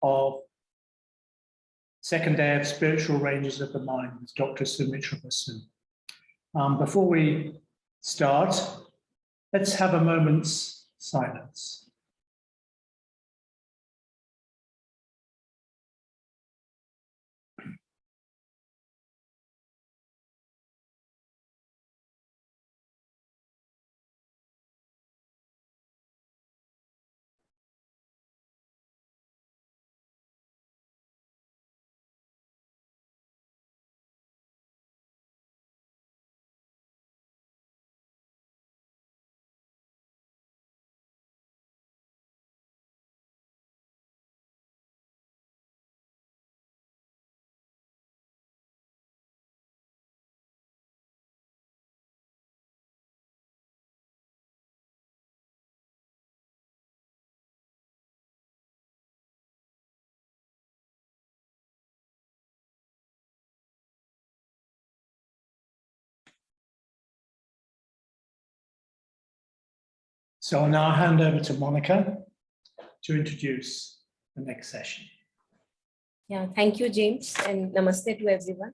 of second day of Spiritual Ranges of the Mind with Dr. Sumitra Basu. Before we start, let's have a moment's silence. So I'll now hand over to Monica to introduce the next session. Yeah, thank you, James, and namaste to everyone.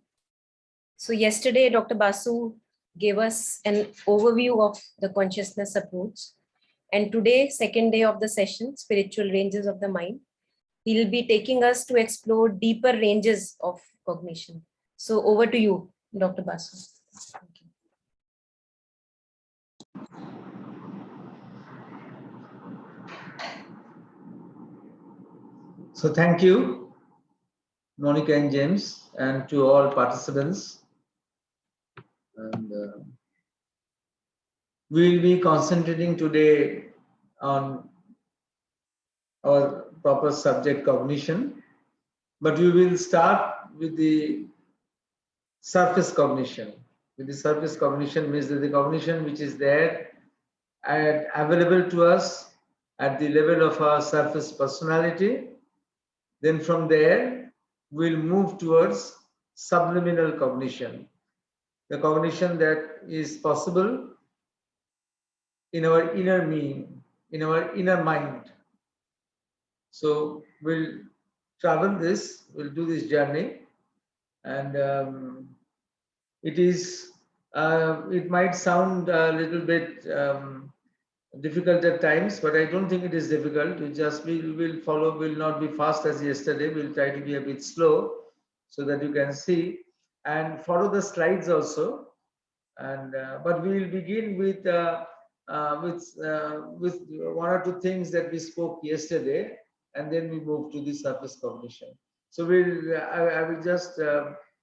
So yesterday, Dr. Basu gave us an overview of the consciousness approach. And today, second day of the session, Spiritual Ranges of the Mind, he'll be taking us to explore deeper ranges of cognition. So over to you, Dr. Basu. Thank you. So thank you, Monica and James, and to all participants. And we will be concentrating today on our proper subject, cognition, but we will start with the surface cognition. With the surface cognition means that the cognition which is there and available to us at the level of our surface personality. Then from there, we'll move towards subliminal cognition, the cognition that is possible in our inner being, in our inner mind. So we'll travel this, we'll do this journey, and it might sound a little bit difficult at times, but I don't think it is difficult. We will follow, will not be fast as yesterday. We'll try to be a bit slow so that you can see and follow the slides also. And but we will begin with one or two things that we spoke yesterday, and then we move to the surface cognition. So I will just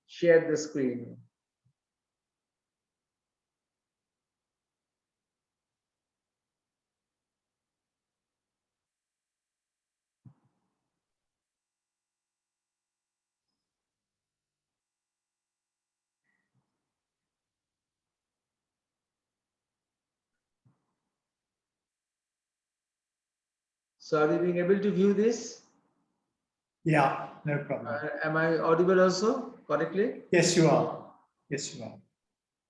share the screen. So are you being able to view this? Yeah, no problem. Am I audible also correctly? Yes, you are. Yes, you are.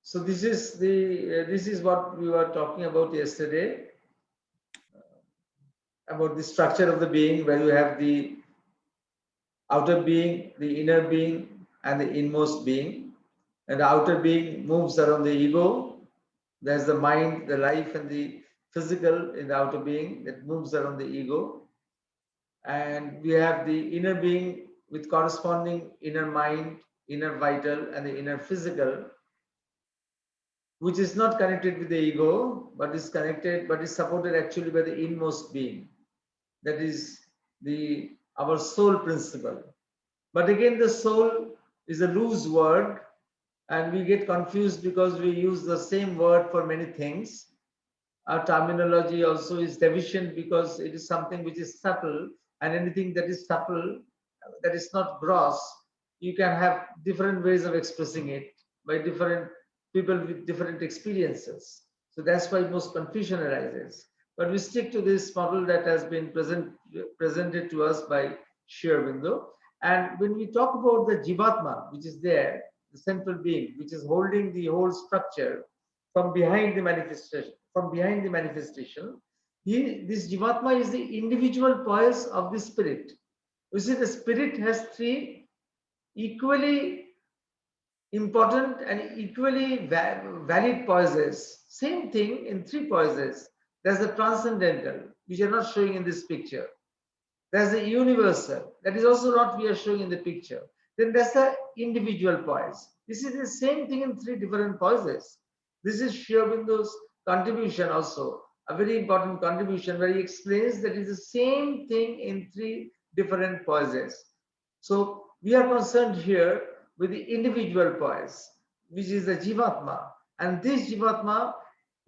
So this is what we were talking about yesterday, about the structure of the being, where you have the outer being, the inner being, and the inmost being. And the outer being moves around the ego. There's the mind, the life, and the physical in the outer being that moves around the ego. And we have the inner being with corresponding inner mind, inner vital, and the inner physical, which is not connected with the ego, but is connected, but is supported actually by the inmost being. That is our soul principle. But again, the soul is a loose word, and we get confused because we use the same word for many things. Our terminology also is deficient because it is something which is subtle, and anything that is subtle, that is not gross, you can have different ways of expressing it by different people with different experiences. So that's why most confusion arises. But we stick to this model that has been presented to us by Sri Aurobindo. And when we talk about the Jivatma, which is there, the central being, which is holding the whole structure from behind the manifestation, this Jivatma is the individual poise of the spirit. You see, the spirit has three equally important and equally valid poises. Same thing in three poises. There's the transcendental, which are not showing in this picture. There's the universal, that is also not we are showing in the picture. Then there's the individual poise. This is the same thing in three different poises. This is Sri Aurobindo's contribution also, a very important contribution where he explains that it's the same thing in three different poises. So we are concerned here with the individual poise, which is the Jivatma. And this Jivatma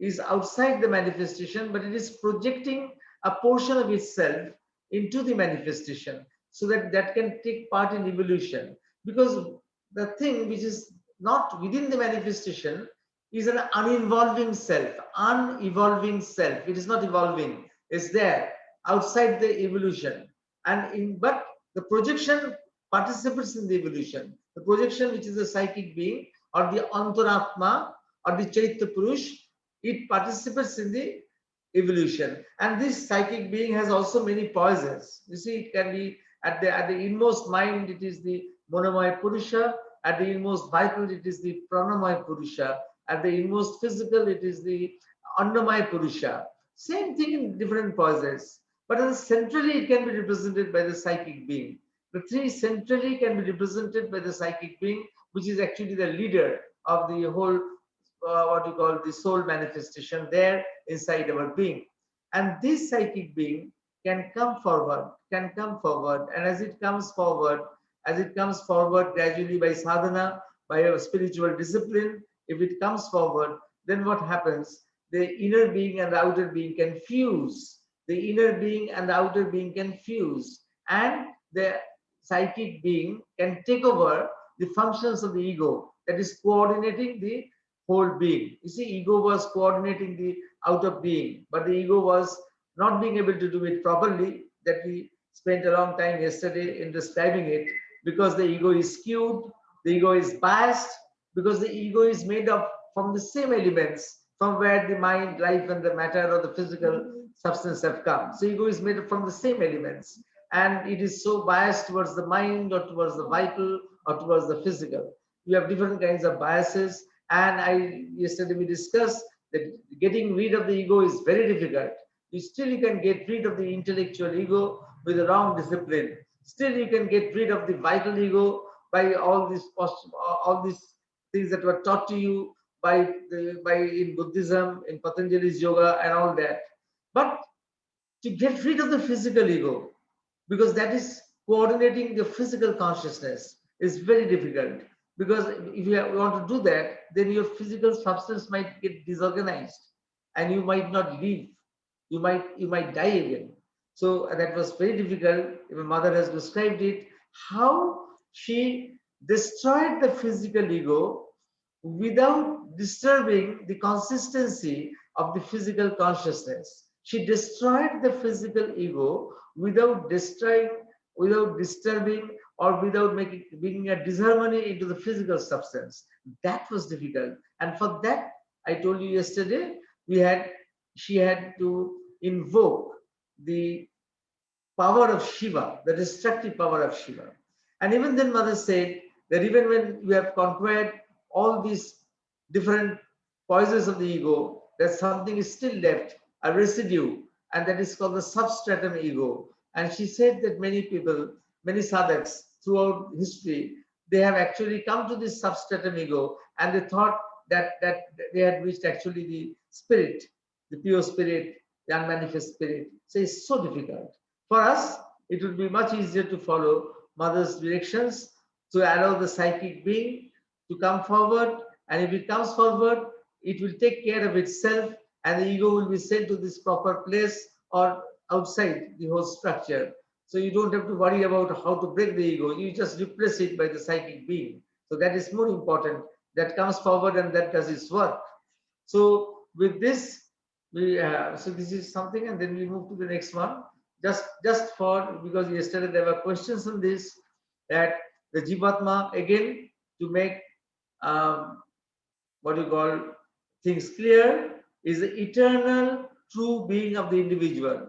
is outside the manifestation, but it is projecting a portion of itself into the manifestation so that that can take part in evolution. Because the thing which is not within the manifestation is an unevolving self, unevolving self. It is not evolving. It's there outside the evolution. But the projection participates in the evolution. The projection, which is the psychic being or the Antaratma or the Chaitya Purush, it participates in the evolution. And this psychic being has also many poises. You see, it can be at the inmost mind, it is the Monomaya Purusha. At the inmost vital, it is the Pranamaya Purusha. At the inmost physical, it is the Annamaya Purusha. Same thing in different poises. But centrally, it can be represented by the psychic being. The three centrally can be represented by the psychic being, which is actually the leader of the whole, what you call the soul manifestation there inside our being. And this psychic being can come forward, and as it comes forward gradually by sadhana, by a spiritual discipline, if it comes forward, then what happens? The inner being and the outer being can fuse. The inner being and the outer being can fuse, and the psychic being can take over the functions of the ego, that is coordinating the whole being. You see, ego was coordinating the outer being, but the ego was not being able to do it properly. That we spent a long time yesterday in describing it, because the ego is skewed, the ego is biased, because the ego is made up from the same elements from where the mind, life, and the matter or the physical substance have come. So ego is made up from the same elements, and it is so biased towards the mind or towards the vital or towards the physical. You have different kinds of biases, and yesterday we discussed that getting rid of the ego is very difficult. You can get rid of the intellectual ego with a wrong discipline. Still you can get rid of the vital ego by all these things that were taught to you by in Buddhism, in Patanjali's yoga and all that. But to get rid of the physical ego, because that is coordinating the physical consciousness, is very difficult. Because if you want to do that, then your physical substance might get disorganized and you might not live. You might die again. So that was very difficult. My mother has described it, how she destroyed the physical ego without disturbing the consistency of the physical consciousness. She destroyed the physical ego without disturbing or without bringing a disharmony into the physical substance. That was difficult. And for that, I told you yesterday, she had to invoke the power of Shiva, the destructive power of Shiva. And even then, Mother said that even when you have conquered all these different poisons of the ego, that something is still left, a residue, and that is called the substratum ego. And she said that many people, many sadhaks throughout history, they have actually come to this substratum ego, and they thought that they had reached actually the spirit, the pure spirit, the unmanifest spirit. So it's so difficult. For us, it would be much easier to follow Mother's directions, to allow the psychic being to come forward, and if it comes forward, it will take care of itself, and the ego will be sent to this proper place or outside the whole structure. So you don't have to worry about how to break the ego. You just replace it by the psychic being. So that is more important. That comes forward and that does its work. So with this, so this is something, and then we move to the next one. Just for, because yesterday there were questions on this, that the Jivatma, again, to make what you call things clear, is the eternal true being of the individual.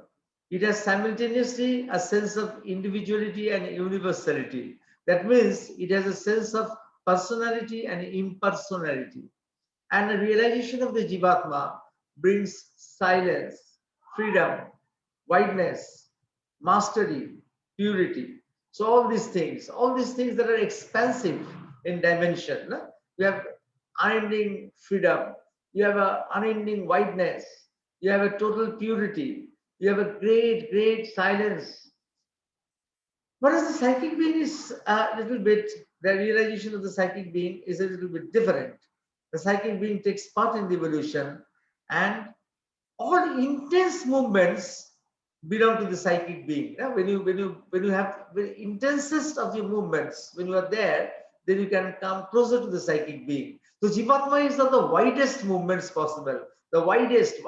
It has simultaneously a sense of individuality and universality. That means it has a sense of personality and impersonality. And the realization of the Jivatma brings silence, freedom, wideness, mastery, purity. So all these things that are expansive in dimension. No? You have unending freedom, you have an unending wideness, you have a total purity, you have a great, great silence. Whereas the psychic being is a little bit, the realization of the psychic being is a little bit different. The psychic being takes part in the evolution, and all intense movements belong to the psychic being. Yeah, when you have the intensest of your movements, when you are there, then you can come closer to the psychic being. So Jivatma is of the widest movements possible. The widest,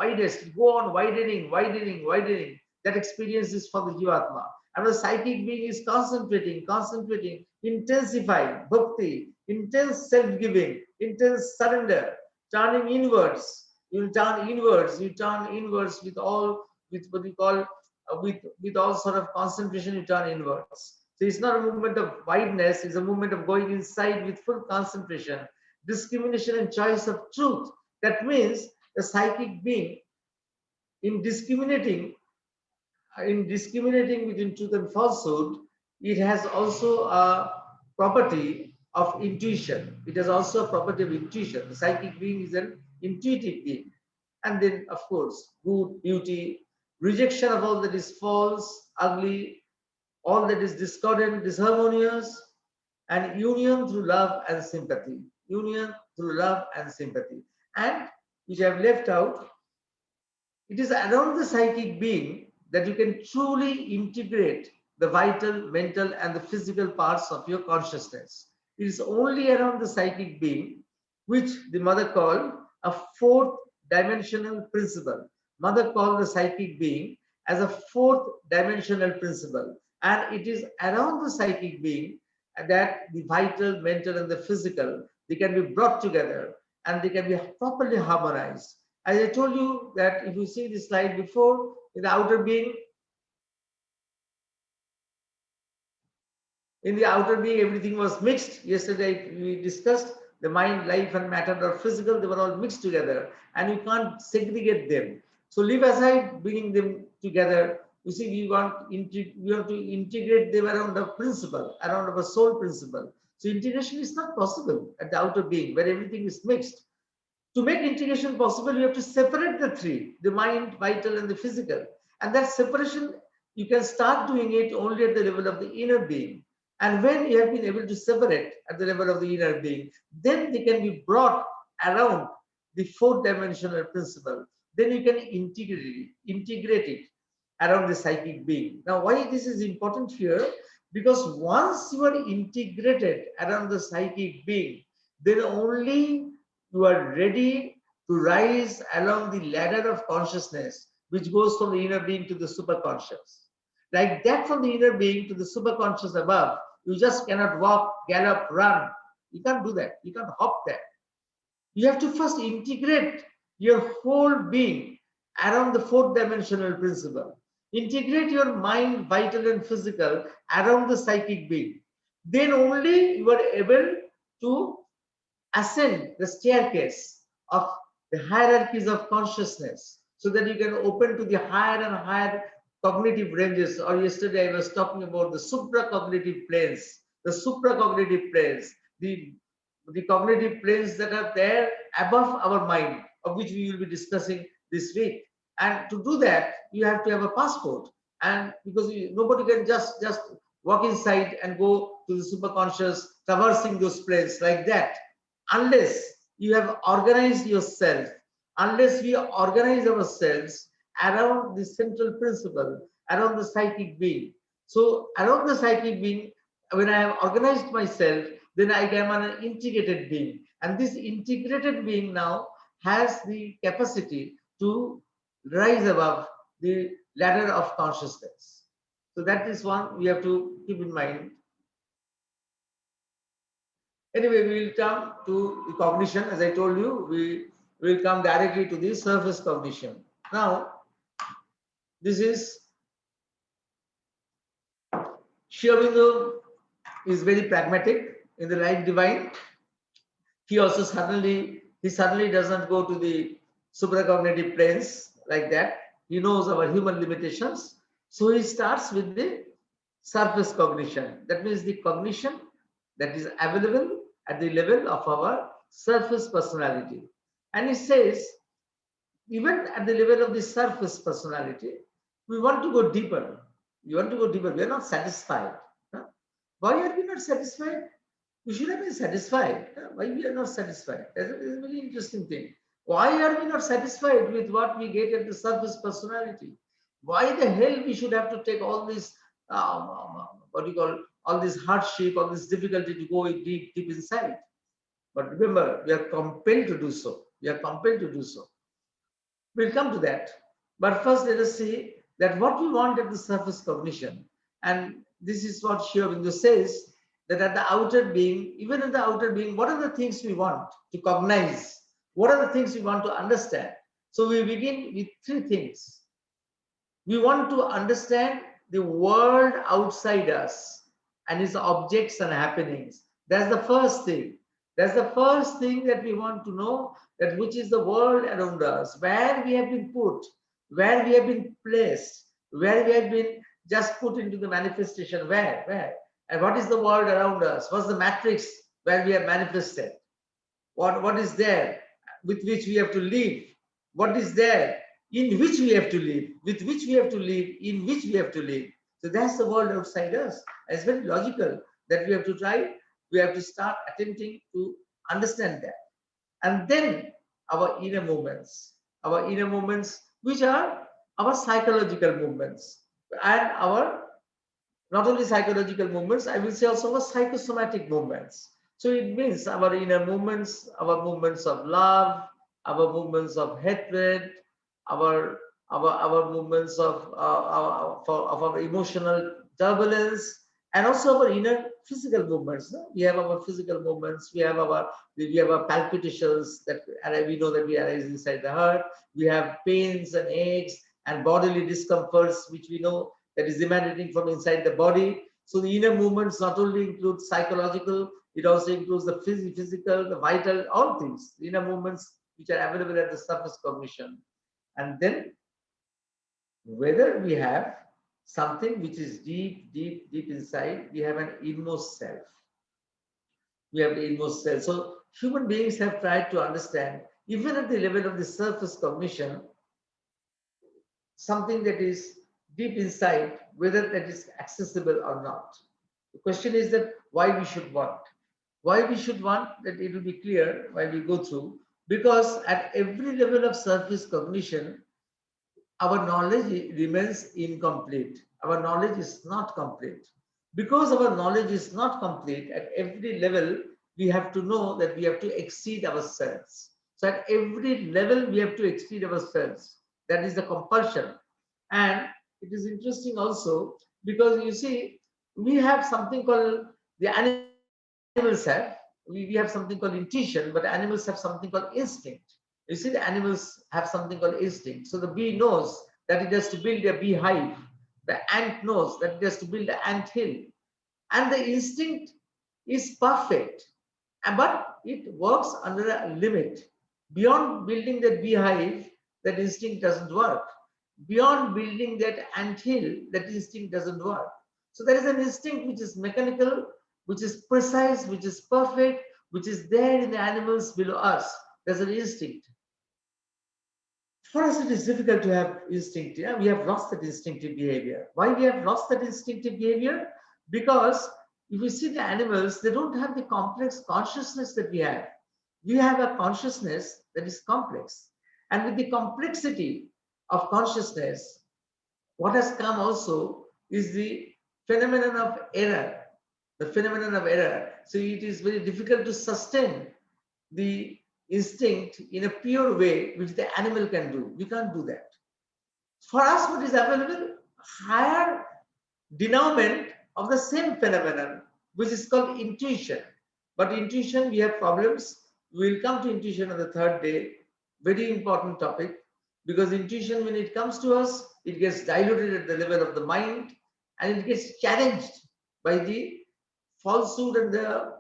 go on widening. That experience is for the Jivatma. And the psychic being is concentrating, intensifying bhakti, intense self-giving, intense surrender, turning inwards. You turn inwards with all, with what we call with all sort of concentration. You turn inwards. So it's not a movement of wideness, it's a movement of going inside with full concentration, discrimination and choice of truth. That means the psychic being, in discriminating between truth and falsehood, it has also a property of intuition. It has also a property of intuition. The psychic being is an intuitive being. And then, of course, good, beauty, rejection of all that is false, ugly, all that is discordant, disharmonious, and union through love and sympathy. Union through love and sympathy. And which I have left out, it is around the psychic being that you can truly integrate the vital, mental, and the physical parts of your consciousness. It is only around the psychic being, which the mother called a fourth dimensional principle. Mother called the psychic being as a fourth dimensional principle. And it is around the psychic being that the vital, mental, and the physical, they can be brought together and they can be properly harmonized. As I told you that if you see the slide before, in the outer being, everything was mixed. Yesterday we discussed the mind, life, and matter are physical. They were all mixed together, and you can't segregate them. So leave aside bringing them together. You see, we want to integrate them around a principle, around a soul principle. So integration is not possible at the outer being where everything is mixed. To make integration possible, you have to separate the three, the mind, vital, and the physical. And that separation, you can start doing it only at the level of the inner being. And when you have been able to separate at the level of the inner being, then they can be brought around the fourth dimensional principle. Then you can integrate it around the psychic being. Now, why this is important here? Because once you are integrated around the psychic being, then only you are ready to rise along the ladder of consciousness, which goes from the inner being to the superconscious. Like that, from the inner being to the superconscious above, you just cannot walk, gallop, run. You can't do that. You can't hop there. You have to first integrate your whole being around the fourth dimensional principle. Integrate your mind, vital and physical, around the psychic being. Then only you are able to ascend the staircase of the hierarchies of consciousness so that you can open to the higher and higher cognitive ranges. Or yesterday I was talking about the supracognitive planes, the cognitive planes that are there above our mind, of which we will be discussing this week. And to do that, you have to have a passport. And because nobody can just walk inside and go to the superconscious, traversing those planes like that, unless you have organized yourself, unless we organize ourselves around the central principle, around the psychic being. So around the psychic being, when I have organized myself, then I am an integrated being. And this integrated being now has the capacity to rise above the ladder of consciousness. So that is one we have to keep in mind. Anyway, we will come to the cognition. As I told you, we will come directly to the surface cognition. Now, this is Sri Aurobindo is very pragmatic in the light divine. He also suddenly doesn't go to the supracognitive planes like that. He knows our human limitations. So he starts with the surface cognition. That means the cognition that is available at the level of our surface personality. And he says, even at the level of the surface personality, we want to go deeper. We want to go deeper. We are not satisfied. Huh? Why are we not satisfied? We should have been satisfied. Why we are not satisfied? That's a very interesting thing. Why are we not satisfied with what we get at the surface personality? Why the hell we should have to take all this, what you call, all this hardship, all this difficulty to go deep inside? But remember, we are compelled to do so. We are compelled to do so. We'll come to that. But first, let us see that what we want at the surface cognition. And this is what Sri Aurobindo says, that at the outer being, even at the outer being, what are the things we want to cognize? What are the things we want to understand? So we begin with three things. We want to understand the world outside us and its objects and happenings. That's the first thing. That's the first thing that we want to know, that which is the world around us, where we have been put, where we have been placed, where we have been just put into the manifestation, where, and what is the world around us? What's the matrix where we are manifested? What is there with which we have to live? What is there in which we have to live? With which we have to live? In which we have to live? So that's the world outside us. It's very logical that we have to try. We have to start attempting to understand that. And then our inner movements, which are our psychological movements, and our not only psychological movements, I will say also our psychosomatic movements. So it means our inner movements, our movements of love, our movements of hatred, our movements of our emotional turbulence, and also our inner physical movements. No? We have our physical movements. We have our palpitations that we know that we arise inside the heart. We have pains and aches and bodily discomforts, which we know that is emanating from inside the body. So the inner movements not only include psychological, it also includes the physical, the vital, all things. The inner movements which are available at the surface cognition. And then whether we have something which is deep inside, we have an inmost self. We have the inmost self. So human beings have tried to understand, even at the level of the surface cognition, something that is deep inside, whether that is accessible or not. The question is that why we should want. Why we should want, that it will be clear while we go through, because at every level of surface cognition, our knowledge remains incomplete. Our knowledge is not complete. Because our knowledge is not complete, at every level, we have to know that we have to exceed ourselves. So at every level, we have to exceed ourselves. That is the compulsion. And it is interesting also because you see, we have something called, the animals have, we have something called intuition, but animals have something called instinct. You see, the animals have something called instinct. So the bee knows that it has to build a beehive. The ant knows that it has to build an ant hill. And the instinct is perfect, but it works under a limit. Beyond building that beehive, that instinct doesn't work. Beyond building that ant hill, that instinct doesn't work. So there is an instinct which is mechanical, which is precise, which is perfect, which is there in the animals below us. There's an instinct. For us, it is difficult to have instinct. Yeah? We have lost that instinctive behavior. Why we have lost that instinctive behavior? Because if you see the animals, they don't have the complex consciousness that we have. We have a consciousness that is complex. And with the complexity of consciousness, what has come also is the phenomenon of error. The phenomenon of error. So it is very difficult to sustain the instinct in a pure way, which the animal can do. We can't do that. For us, what is available? Higher denouement of the same phenomenon, which is called intuition. But intuition, we have problems. We will come to intuition on the third day. Very important topic, because intuition, when it comes to us, it gets diluted at the level of the mind and it gets challenged by the falsehood and the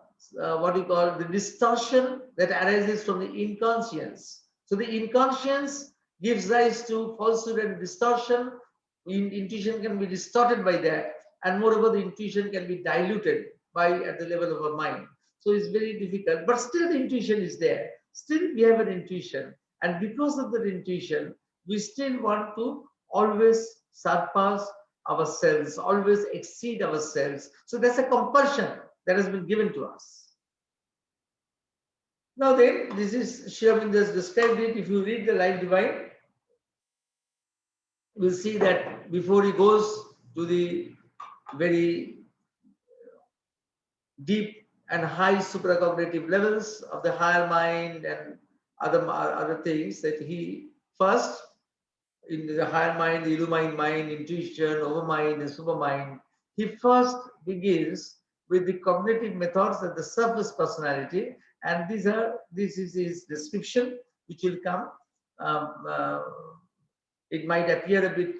what you call the distortion that arises from the inconscience. So the inconscience gives rise to falsehood and distortion. Intuition can be distorted by that, and moreover, the intuition can be diluted by at the level of our mind. So it's very difficult, but still the intuition is there. Still we have an intuition, and because of that intuition, we still want to always surpass ourselves, always exceed ourselves. So that's a compulsion that has been given to us. Now then, this is Sri Aurobindo described it. If you read the Life Divine, we'll see that before he goes to the very deep and high supracognitive levels of the higher mind and other things, that he first, in the higher mind, the illumine mind, intuition, overmind, and supermind, he first begins with the cognitive methods of the surface personality, and this is his description, which will come. It might appear a bit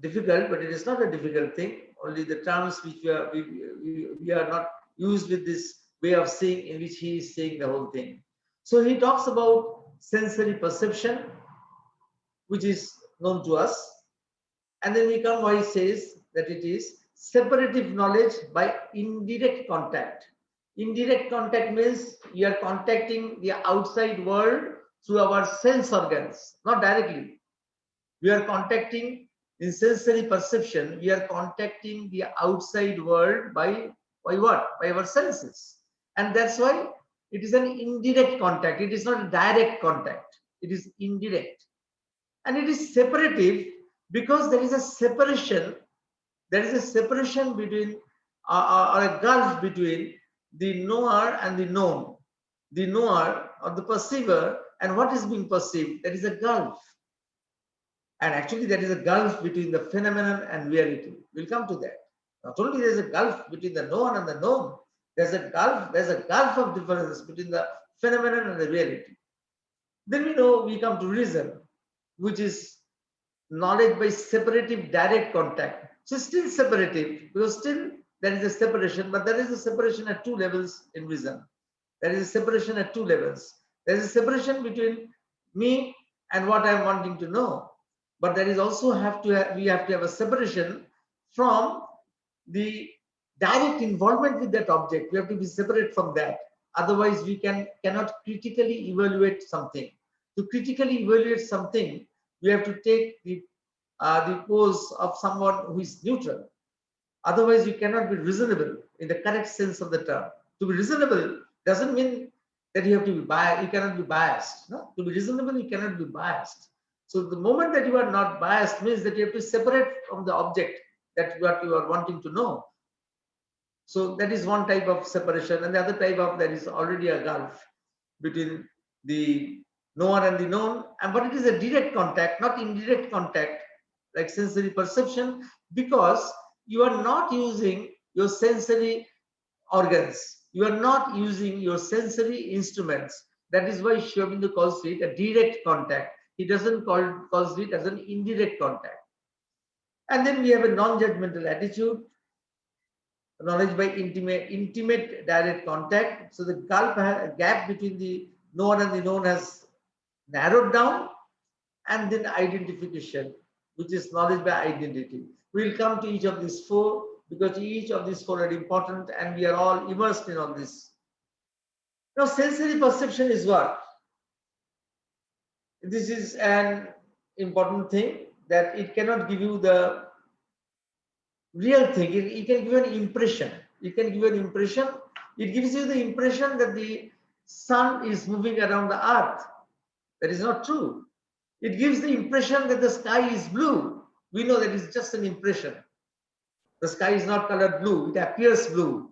difficult, but it is not a difficult thing. Only the terms which we are not used with this way of seeing, in which he is saying the whole thing. So he talks about sensory perception, which is known to us, and then we come why he says that it is separative knowledge by indirect contact. Indirect contact means you are contacting the outside world through our sense organs, not directly. We are contacting in sensory perception, we are contacting the outside world by what? By our senses. And that's why it is an indirect contact. It is not a direct contact. It is indirect. And it is separative because there is a separation. There is a separation between, or a gulf between the knower and the known. The knower or the perceiver and what is being perceived. There is a gulf. And actually there is a gulf between the phenomenon and reality. We'll come to that. Not only there is a gulf between the known and the known, there's a gulf of difference between the phenomenon and the reality. Then we come to reason, which is knowledge by separative direct contact. So still separative, because still there is a separation, but there is a separation at two levels in reason. There is a separation at two levels. There is a separation between me and what I am wanting to know. But there is also we have to have a separation from the direct involvement with that object. We have to be separate from that. Otherwise, we cannot critically evaluate something. To critically evaluate something, we have to take the pose of someone who is neutral. Otherwise, you cannot be reasonable in the correct sense of the term. To be reasonable doesn't mean that you have to be biased. You cannot be biased. No? To be reasonable, you cannot be biased. So the moment that you are not biased means that you have to separate from the object that what you are wanting to know. So that is one type of separation, and the other type of, there is already a gulf between the knower and the known. But it is a direct contact, not indirect contact, like sensory perception, because you are not using your sensory organs. You are not using your sensory instruments. That is why Sri Aurobindo calls it a direct contact. He doesn't calls it as an indirect contact. And then we have a non-judgmental attitude, knowledge by intimate direct contact. So the gap between the known and the known has narrowed down. And then identification, which is knowledge by identity. We'll come to each of these four, because each of these four are important and we are all immersed in all this. Now, sensory perception is what? This is an important thing, that it cannot give you the real thing. It can give you an impression. It can give you an impression. It gives you the impression that the sun is moving around the earth. That is not true. It gives the impression that the sky is blue. We know that it's just an impression. The sky is not colored blue. It appears blue.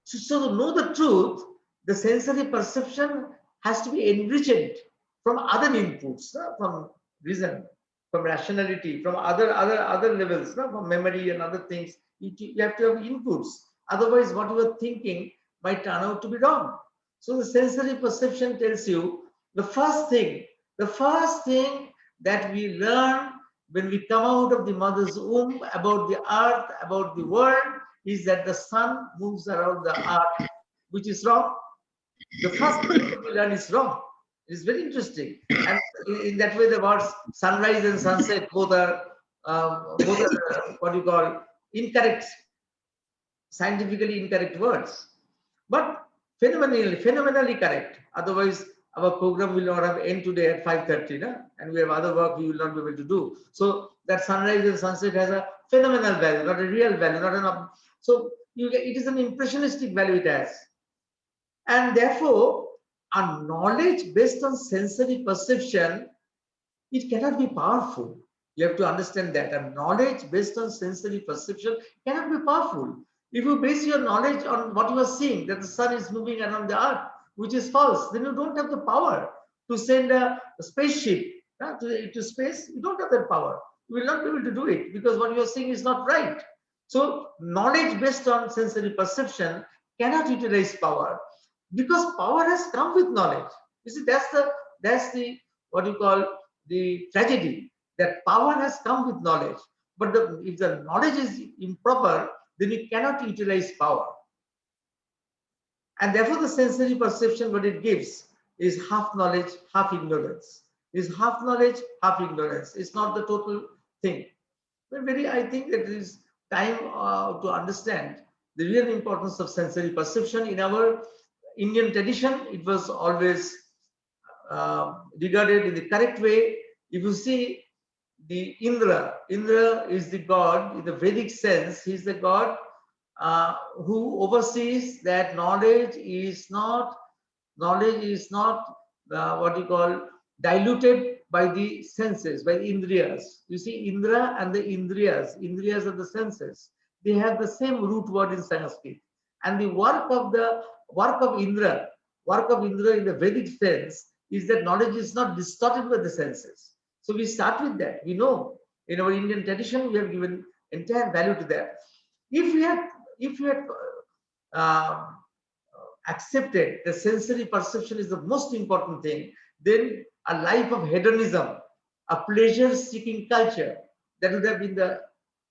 So to know the truth, the sensory perception has to be enriched from other inputs, from reason, from rationality, from other levels, from memory and other things. You have to have inputs. Otherwise, what you are thinking might turn out to be wrong. So the sensory perception tells you the first thing that we learn when we come out of the mother's womb, about the earth, about the world, is that the sun moves around the earth, which is wrong. The first thing that we learn is wrong. It's very interesting. And in that way, the words sunrise and sunset both are what you call incorrect, scientifically incorrect words, but phenomenally correct. Otherwise, our program will not have end today at 5:30, no? And we have other work we will not be able to do. So that sunrise and sunset has a phenomenal value, not a real value, not an. So it is an impressionistic value it has, and therefore, a knowledge based on sensory perception, it cannot be powerful. You have to understand that a knowledge based on sensory perception cannot be powerful. If you base your knowledge on what you are seeing, that the sun is moving around the earth, which is false, then you don't have the power to send a spaceship to space. You don't have that power. You will not be able to do it because what you are seeing is not right. So knowledge based on sensory perception cannot utilize power, because power has come with knowledge. You see, that's the what you call the tragedy, that power has come with knowledge, but if the knowledge is improper, then you cannot utilize power. And therefore the sensory perception, what it gives is half knowledge, half ignorance. Is half knowledge, half ignorance. It's not the total thing. But I think that it is time to understand the real importance of sensory perception. In our Indian tradition, it was always regarded in the correct way. If you see the Indra is the god in the Vedic sense. He's the god who oversees that knowledge is not what you call diluted by the senses, by the indriyas. You see, Indra and the indriyas are the senses. They have the same root word in Sanskrit, and the work of Indra in the Vedic sense is that knowledge is not distorted by the senses. So we start with that. We know in our Indian tradition we have given entire value to that. If we had accepted that sensory perception is the most important thing, then a life of hedonism, a pleasure-seeking culture, that would have been the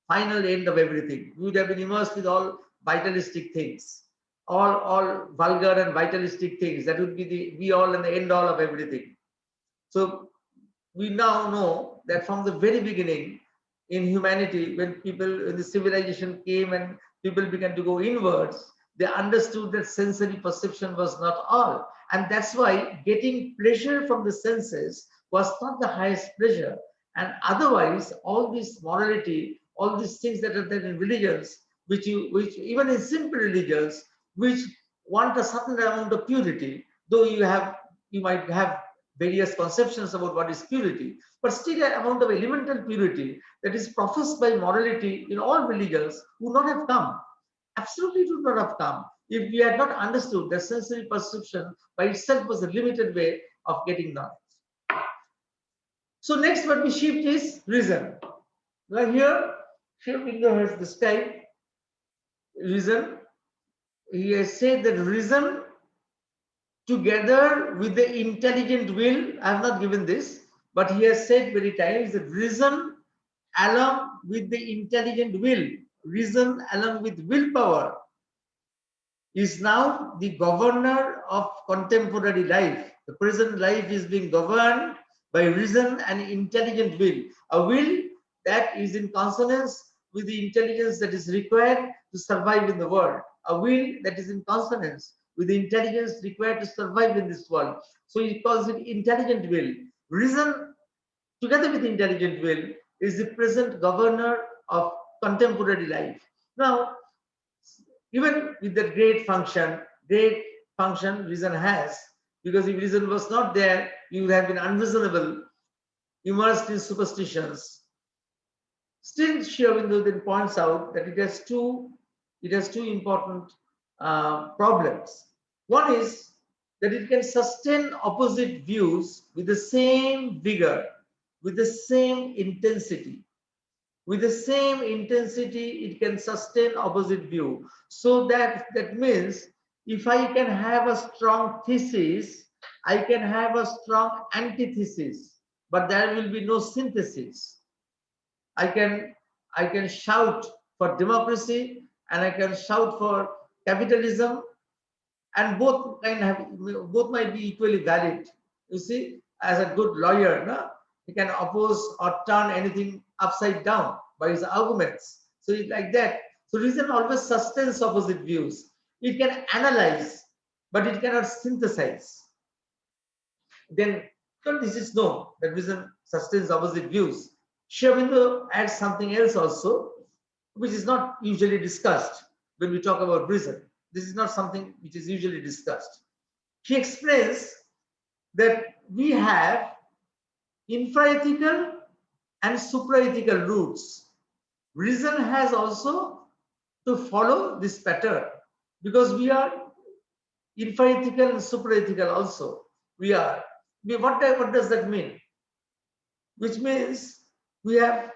final end of everything. We would have been immersed with all vitalistic things, all vulgar and vitalistic things. That would be the be-all and the end-all of everything. So we now know that from the very beginning in humanity, when the civilization came and people began to go inwards, they understood that sensory perception was not all. And that's why getting pleasure from the senses was not the highest pleasure. And otherwise, all this morality, all these things that are there in religions, which even in simple religions, which want a certain amount of purity, though you might have various conceptions about what is purity, but still an amount of elemental purity that is professed by morality in all religions would not have come. Absolutely would not have come if we had not understood that sensory perception by itself was a limited way of getting knowledge. So next what we shift is reason. Now here, Sri has described reason. He has said that reason together with the intelligent will, I have not given this, but he has said many times that reason along with the intelligent will, reason along with willpower is now the governor of contemporary life. The present life is being governed by reason and intelligent will, a will that is in consonance with the intelligence that is required to survive in the world, a will that is in consonance with the intelligence required to survive in this world. So he calls it intelligent will. Reason together with intelligent will is the present governor of contemporary life. Now, even with the great function reason has, because if reason was not there, you would have been unreasonable, immersed in superstitions. Still, Sri Aurobindo then points out that it has two important problems. One is that it can sustain opposite views with the same vigor, with the same intensity. With the same intensity, it can sustain opposite view. So that means if I can have a strong thesis, I can have a strong antithesis, but there will be no synthesis. I can shout for democracy and I can shout for capitalism, and both might be equally valid. You see, as a good lawyer, no? He can oppose or turn anything upside down by his arguments. So it's like that. So reason always sustains opposite views. It can analyze, but it cannot synthesize. Then this is known that reason sustains opposite views. Sri Aurobindo adds something else also, which is not usually discussed when we talk about reason. This is not something which is usually discussed. He explains that we have infraethical and supraethical roots. Reason has also to follow this pattern, because we are infraethical and supraethical also. What does that mean? Which means we have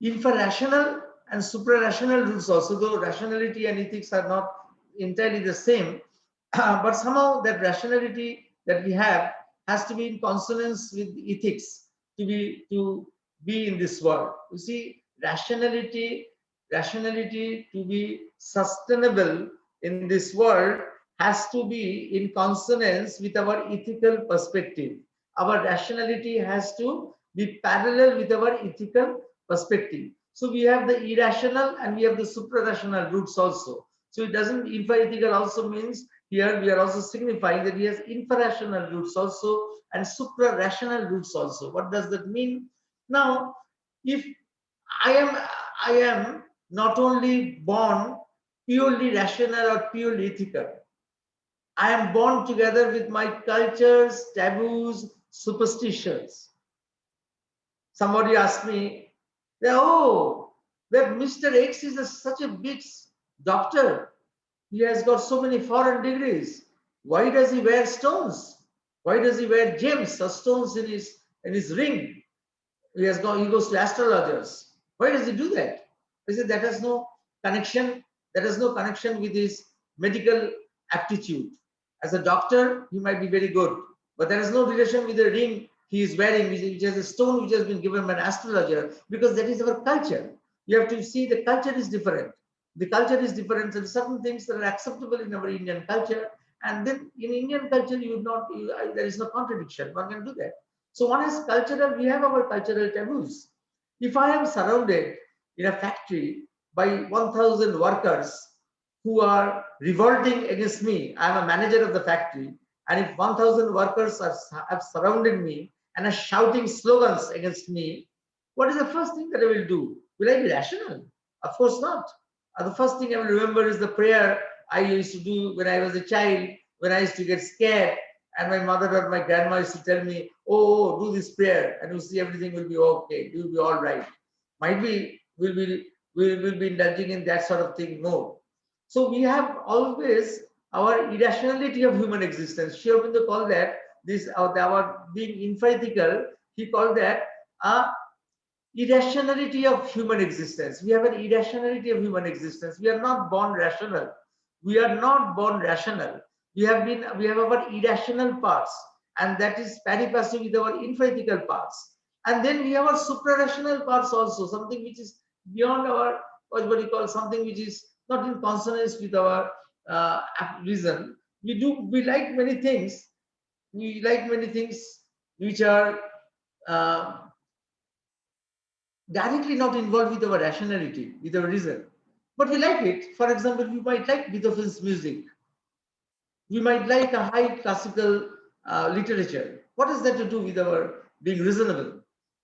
infra-rational and supra-rational roots also, though rationality and ethics are not entirely the same, but somehow that rationality that we have has to be in consonance with ethics to be in this world. You see, rationality to be sustainable in this world has to be in consonance with our ethical perspective. Our rationality has to be parallel with our ethical perspective. So we have the irrational and we have the suprarational roots also. So it doesn't, infra-ethical also means here we are also signifying that he has infra-rational roots also and supra-rational roots also. What does that mean? Now, if I am not only born purely rational or purely ethical, I am born together with my cultures, taboos, superstitions. Somebody asked me, oh, that Mr. X is such a big doctor. He has got so many foreign degrees. Why does he wear stones? Why does he wear gems or stones in his ring? He goes to astrologers. Why does he do that? I said that has no connection. That has no connection with his medical aptitude. As a doctor, he might be very good, but there is no relation with the ring he is wearing, which is a stone which has been given by an astrologer, because that is our culture. You have to see the culture is different. The culture is different, and certain things that are acceptable in our Indian culture, and then in Indian culture, there is no contradiction. One can do that. So one is cultural. We have our cultural taboos. If I am surrounded in a factory by 1,000 workers who are revolting against me, I am a manager of the factory, and if 1,000 workers have surrounded me and are shouting slogans against me, what is the first thing that I will do? Will I be rational? Of course not. The first thing I will remember is the prayer I used to do when I was a child, when I used to get scared, and my mother or my grandma used to tell me, oh, do this prayer, and you see everything will be okay, you will be all right. Might be we'll be indulging in that sort of thing more. So we have always our irrationality of human existence. Sri Aurobindo called that our being infra-ethical. He called that irrationality of human existence. We have an irrationality of human existence. We are not born rational. We are not born rational. We have our irrational parts, and that is pari passu with our infra-ethical parts. And then we have our supra-rational parts also, something which is beyond our, what you call, something which is not in consonance with our reason. We like many things. We like many things which are directly not involved with our rationality, with our reason. But we like it. For example, we might like Beethoven's music. We might like a high classical literature. What has that to do with our being reasonable?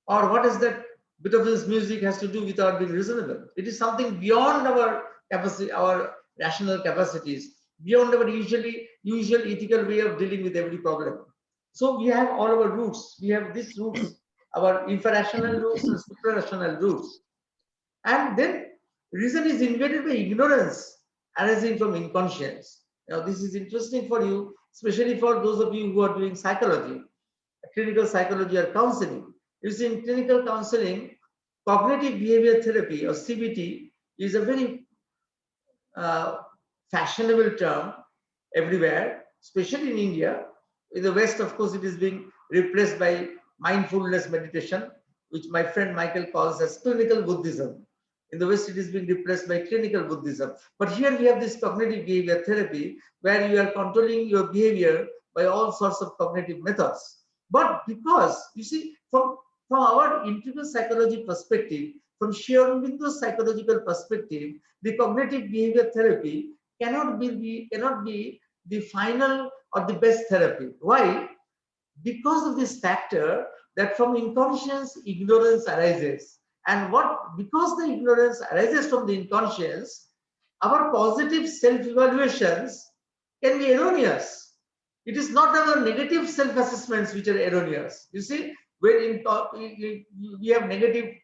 Or what is that Beethoven's music has to do with our being reasonable? It is something beyond our capacity, our rational capacities, beyond our usual ethical way of dealing with every problem. So we have all our roots. We have these roots, our infra-rational roots and supra-rational roots. And then reason is invaded by ignorance arising from inconscience. Now, this is interesting for you, especially for those of you who are doing psychology, clinical psychology or counseling. You see, in clinical counseling, cognitive behavior therapy or CBT is a very fashionable term everywhere, especially in India. In the West, of course, it is being replaced by mindfulness meditation, which my friend Michael calls as clinical Buddhism. In the West, it is being replaced by clinical Buddhism. But here we have this cognitive behavior therapy where you are controlling your behavior by all sorts of cognitive methods. But because, you see, from our integral psychology perspective, from Sri Aurobindo's psychological perspective, the cognitive behavior therapy cannot be the final or the best therapy. Why? Because of this factor that from inconscious ignorance arises. And because the ignorance arises from the inconscious, our positive self-evaluations can be erroneous. It is not our negative self-assessments which are erroneous. You see, when we have negative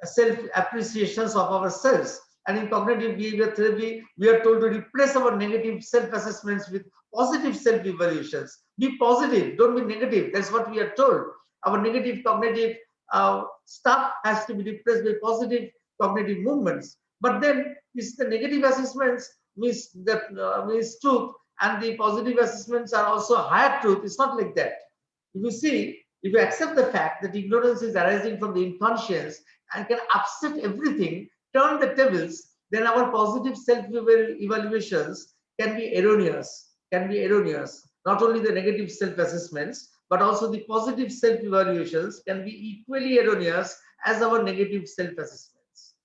self-appreciations of ourselves, and in cognitive behavior therapy, we are told to replace our negative self-assessments with positive self-evaluations. Be positive, don't be negative. That's what we are told. Our negative cognitive stuff has to be replaced by positive cognitive movements. But then, is the negative assessments means truth, and the positive assessments are also higher truth. It's not like that. If you see, if you accept the fact that ignorance is arising from the inconscious and can upset everything, turn the tables, then our positive self-evaluations can be erroneous. Not only the negative self-assessments, but also the positive self-evaluations can be equally erroneous as our negative self-assessments.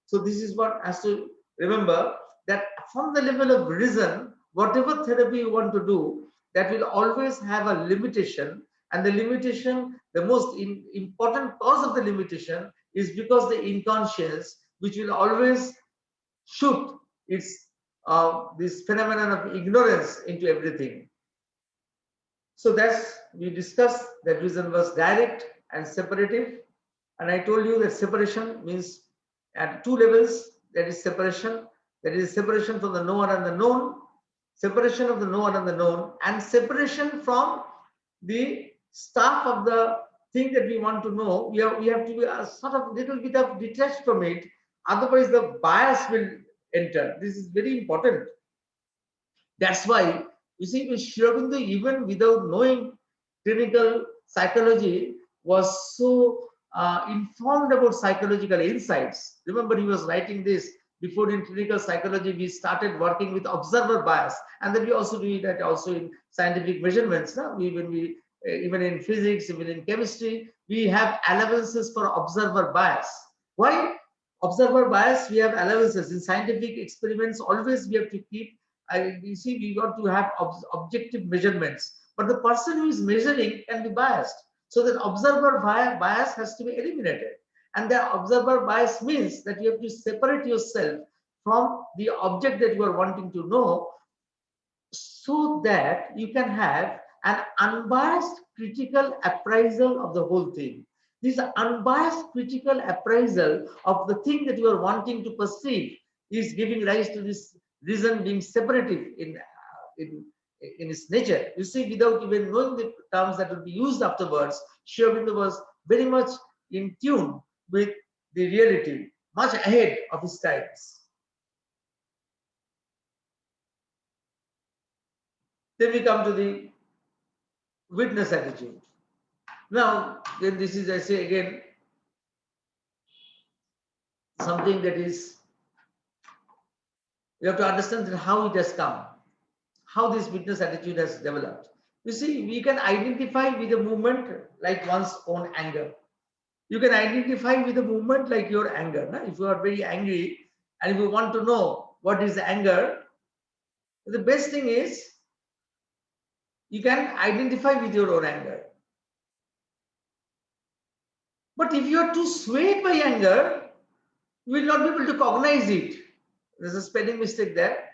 So this is what has to remember, that from the level of reason, whatever therapy you want to do, that will always have a limitation. And the limitation, the most important cause of the limitation is because the inconscious, which will always shoot its this phenomenon of ignorance into everything. So that's, we discussed that reason was direct and separative. And I told you that separation means at two levels. That is separation. That is separation from the knower and the known, separation of the knower and the known, and separation from the stuff of the thing that we want to know. We have to be a sort of little bit of detached from it. Otherwise, the bias will enter. This is very important. That's why, you see, Sri Aurobindo, even without knowing clinical psychology, was so informed about psychological insights. Remember, he was writing this before. In clinical psychology, we started working with observer bias, and then we also do that also in scientific measurements. No? Even in physics, even in chemistry, we have allowances for observer bias. Why? Observer bias, we have allowances. In scientific experiments, always we have to keep, you see, we want to have objective measurements. But the person who is measuring can be biased. So that observer bias has to be eliminated. And the observer bias means that you have to separate yourself from the object that you are wanting to know, so that you can have an unbiased critical appraisal of the whole thing. This unbiased critical appraisal of the thing that you are wanting to perceive is giving rise to this reason being separative in its nature. You see, without even knowing the terms that will be used afterwards, Sri Aurobindo was very much in tune with the reality, much ahead of his times. Then we come to the witness attitude. Now, then this is, I say again, something that is, you have to understand how it has come, how this witness attitude has developed. You see, we can identify with a movement like one's own anger. You can identify with a movement like your anger. No? If you are very angry and if you want to know what is anger, the best thing is you can identify with your own anger. But if you are too swayed by anger, you will not be able to cognize it. There's a spelling mistake there.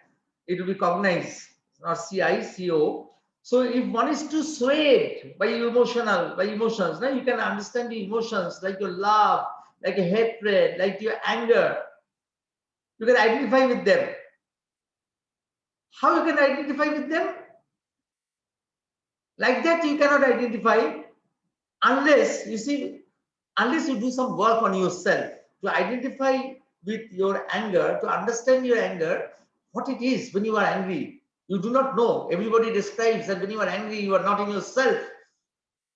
It will be cognize, not C-I-C-O. So if one is too swayed by emotions, now you can understand the emotions like your love, like a hatred, like your anger. You can identify with them. How you can identify with them? Like that you cannot identify unless, you see, unless you do some work on yourself to identify with your anger, to understand your anger, what it is when you are angry. You do not know. Everybody describes that when you are angry, you are not in yourself.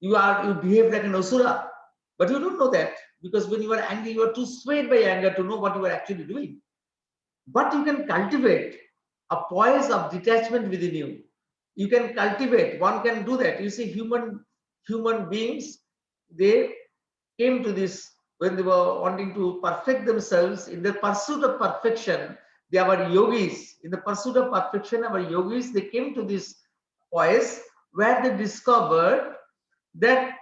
You behave like an asura. But you don't know that, because when you are angry, you are too swayed by anger to know what you are actually doing. But you can cultivate a poise of detachment within you. You can cultivate, one can do that. You see, human beings, they came to this when they were wanting to perfect themselves. In the pursuit of perfection, they are yogis. In the pursuit of perfection, our yogis, they came to this poise where they discovered that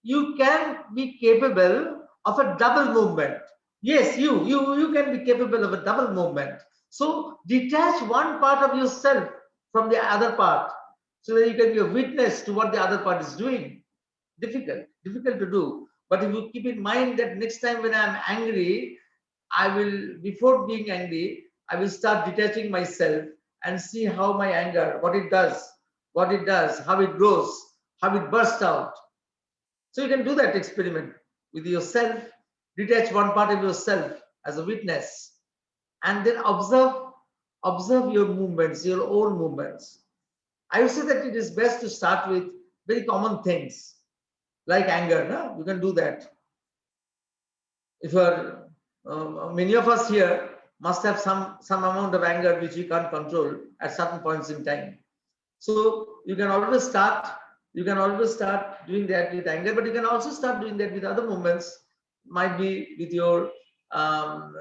you can be capable of a double movement. Yes, you can be capable of a double movement. So detach one part of yourself from the other part so that you can be a witness to what the other part is doing. Difficult to do. But if you keep in mind that next time when I'm angry, I will, before being angry, I will start detaching myself and see how my anger, what it does, how it grows, how it bursts out. So you can do that experiment with yourself, detach one part of yourself as a witness, and then observe your movements, your own movements. I would say that it is best to start with very common things like anger. No? You can do that. If you are, many of us here must have some amount of anger which we can't control at certain points in time. So you can always start. You can always start doing that with anger, but you can also start doing that with other movements. Might be with um,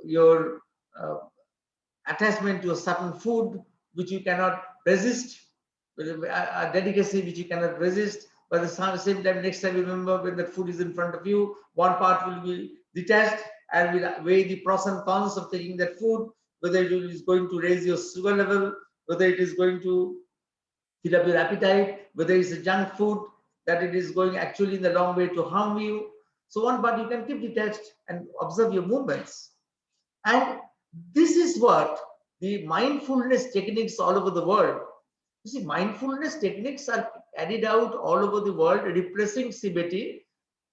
your attachment to a certain food which you cannot resist, a delicacy which you cannot resist. But at the same time, next time you remember when that food is in front of you, one part will be detached and will weigh the pros and cons of taking that food, whether it is going to raise your sugar level, whether it is going to fill up your appetite, whether it's a junk food, that it is going actually in the long way to harm you. So one part you can keep detached and observe your movements. And this is what the mindfulness techniques all over the world. You see, mindfulness techniques are carried out all over the world, replacing CBT.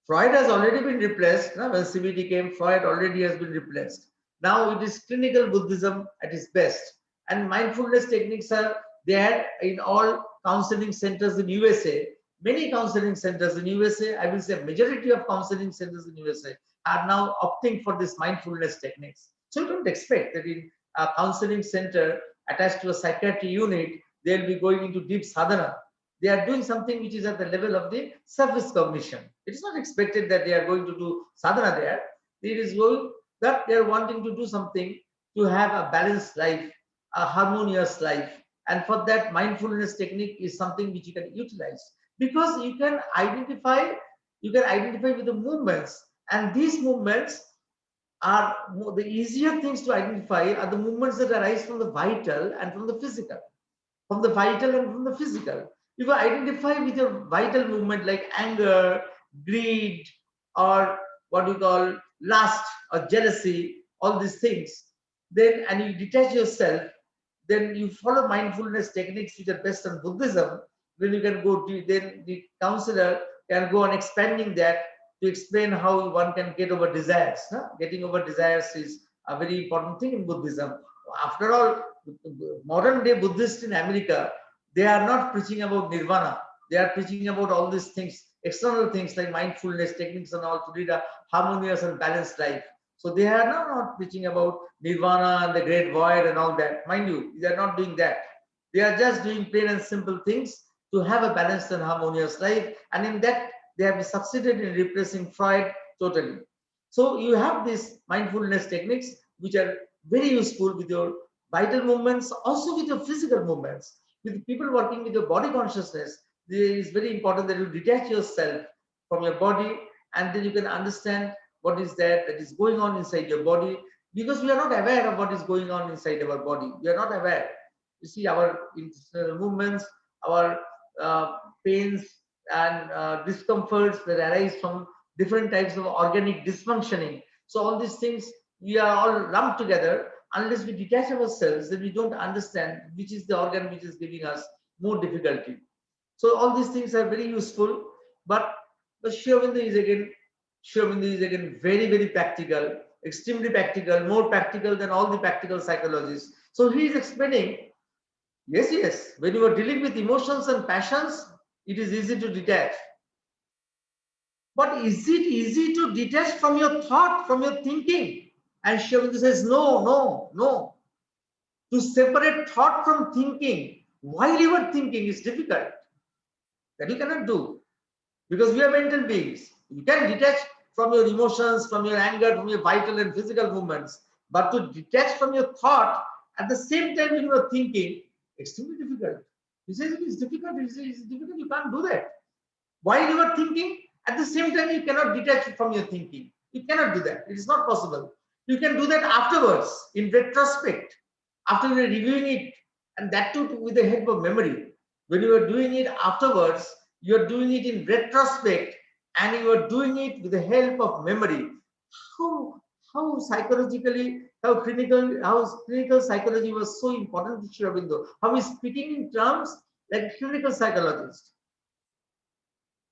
Freud has already been replaced. When CBT came, Freud already has been replaced. Now it is clinical Buddhism at its best. And mindfulness techniques are there in all counseling centers in USA. Many counseling centers in USA, I will say majority of counseling centers in USA are now opting for this mindfulness techniques. So you don't expect that in a counseling center attached to a psychiatry unit, they'll be going into deep sadhana. They are doing something which is at the level of the surface cognition. It is not expected that they are going to do sadhana there. It is going that they are wanting to do something to have a balanced life, a harmonious life. And for that, mindfulness technique is something which you can utilize, because you can identify with the movements, and these movements are the easier things to identify are the movements that arise from the vital and from the physical. From the vital and from the physical. If you identify with your vital movement like anger, greed, or what we call lust or jealousy, all these things, then and you detach yourself, then you follow mindfulness techniques which are based on Buddhism, then you can go to, then the counselor can go on expanding that to explain how one can get over desires. No? Getting over desires is a very important thing in Buddhism. After all, modern day Buddhists in America, they are not preaching about nirvana. They are preaching about all these things, external things like mindfulness techniques and all, to lead a harmonious and balanced life. So they are not preaching about nirvana and the great void and all that. Mind you, they are not doing that. They are just doing plain and simple things to have a balanced and harmonious life. And in that, they have succeeded in replacing Freud totally. So you have these mindfulness techniques which are very useful with your vital movements, also with your physical movements. With people working with your body consciousness, it is very important that you detach yourself from your body, and then you can understand what is that is going on inside your body, because we are not aware of what is going on inside our body. We are not aware. You see, our internal movements, our pains and discomforts that arise from different types of organic dysfunctioning. So all these things, we are all lumped together. Unless we detach ourselves, then we don't understand which is the organ which is giving us more difficulty. So all these things are very useful, but Sri Aurobindo is again very, very practical, extremely practical, more practical than all the practical psychologists. So he is explaining, yes, when you are dealing with emotions and passions, it is easy to detach. But is it easy to detach from your thought, from your thinking? And Sri Aurobindo says, no, no, no. To separate thought from thinking while you are thinking is difficult. That you cannot do. Because we are mental beings. You can detach from your emotions, from your anger, from your vital and physical movements. But to detach from your thought at the same time when you are thinking, extremely difficult. He says it is difficult, it's difficult, you can't do that. While you are thinking, at the same time you cannot detach from your thinking. You cannot do that. It is not possible. You can do that afterwards, in retrospect, after you are reviewing it, and that too with the help of memory. When you are doing it afterwards, you are doing it in retrospect, and you are doing it with the help of memory. How psychologically, how clinical psychology was so important to Sri Aurobindo. How he's speaking in terms like a clinical psychologist.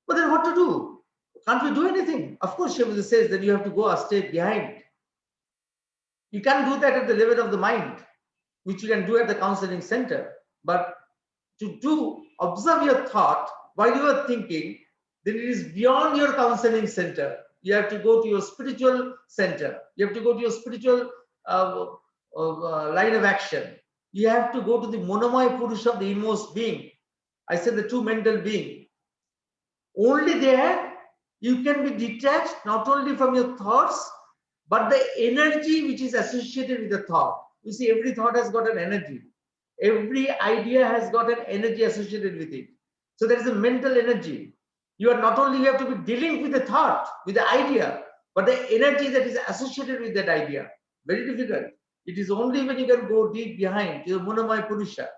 But then what to do? Can't we do anything? Of course, Sri Aurobindo says that you have to go a step behind. You can't do that at the level of the mind, which you can do at the counseling center. But to observe your thought while you are thinking, then it is beyond your counseling center. You have to go to your spiritual center. You have to go to your spiritual line of action. You have to go to the monomaya purusha of the inmost being. I said the true mental being. Only there you can be detached not only from your thoughts, but the energy which is associated with the thought. You see, every thought has got an energy. Every idea has got an energy associated with it. So there is a mental energy. You are not only, you have to be dealing with the thought, with the idea, but the energy that is associated with that idea. Very difficult. It is only when you can go deep behind to the monomaya purusha.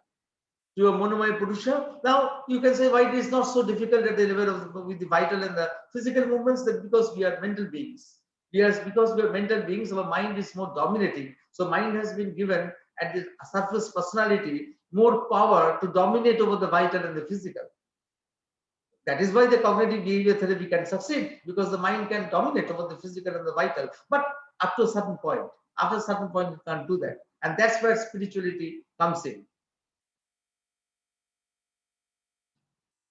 To a monomaya purusha. Now you can say why it is not so difficult at the level of with the vital and the physical movements. That because we are mental beings. Yes, because we are mental beings, our mind is more dominating. So mind has been given at the surface personality more power to dominate over the vital and the physical. That is why the cognitive behavior therapy can succeed, because the mind can dominate over the physical and the vital. But up to a certain point, after a certain point, you can't do that. And that's where spirituality comes in.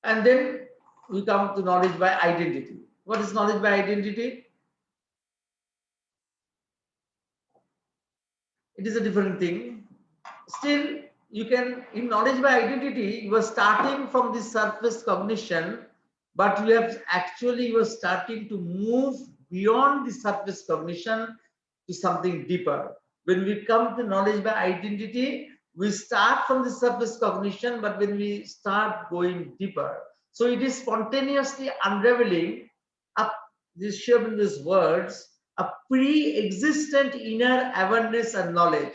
And then we come to knowledge by identity. What is knowledge by identity? It is a different thing. Still, you can, in knowledge by identity, you are starting from the surface cognition, but you are starting to move beyond the surface cognition to something deeper. When we come to knowledge by identity, we start from the surface cognition, but when we start going deeper, so it is spontaneously unraveling up this shape in these words, a pre-existent inner awareness and knowledge.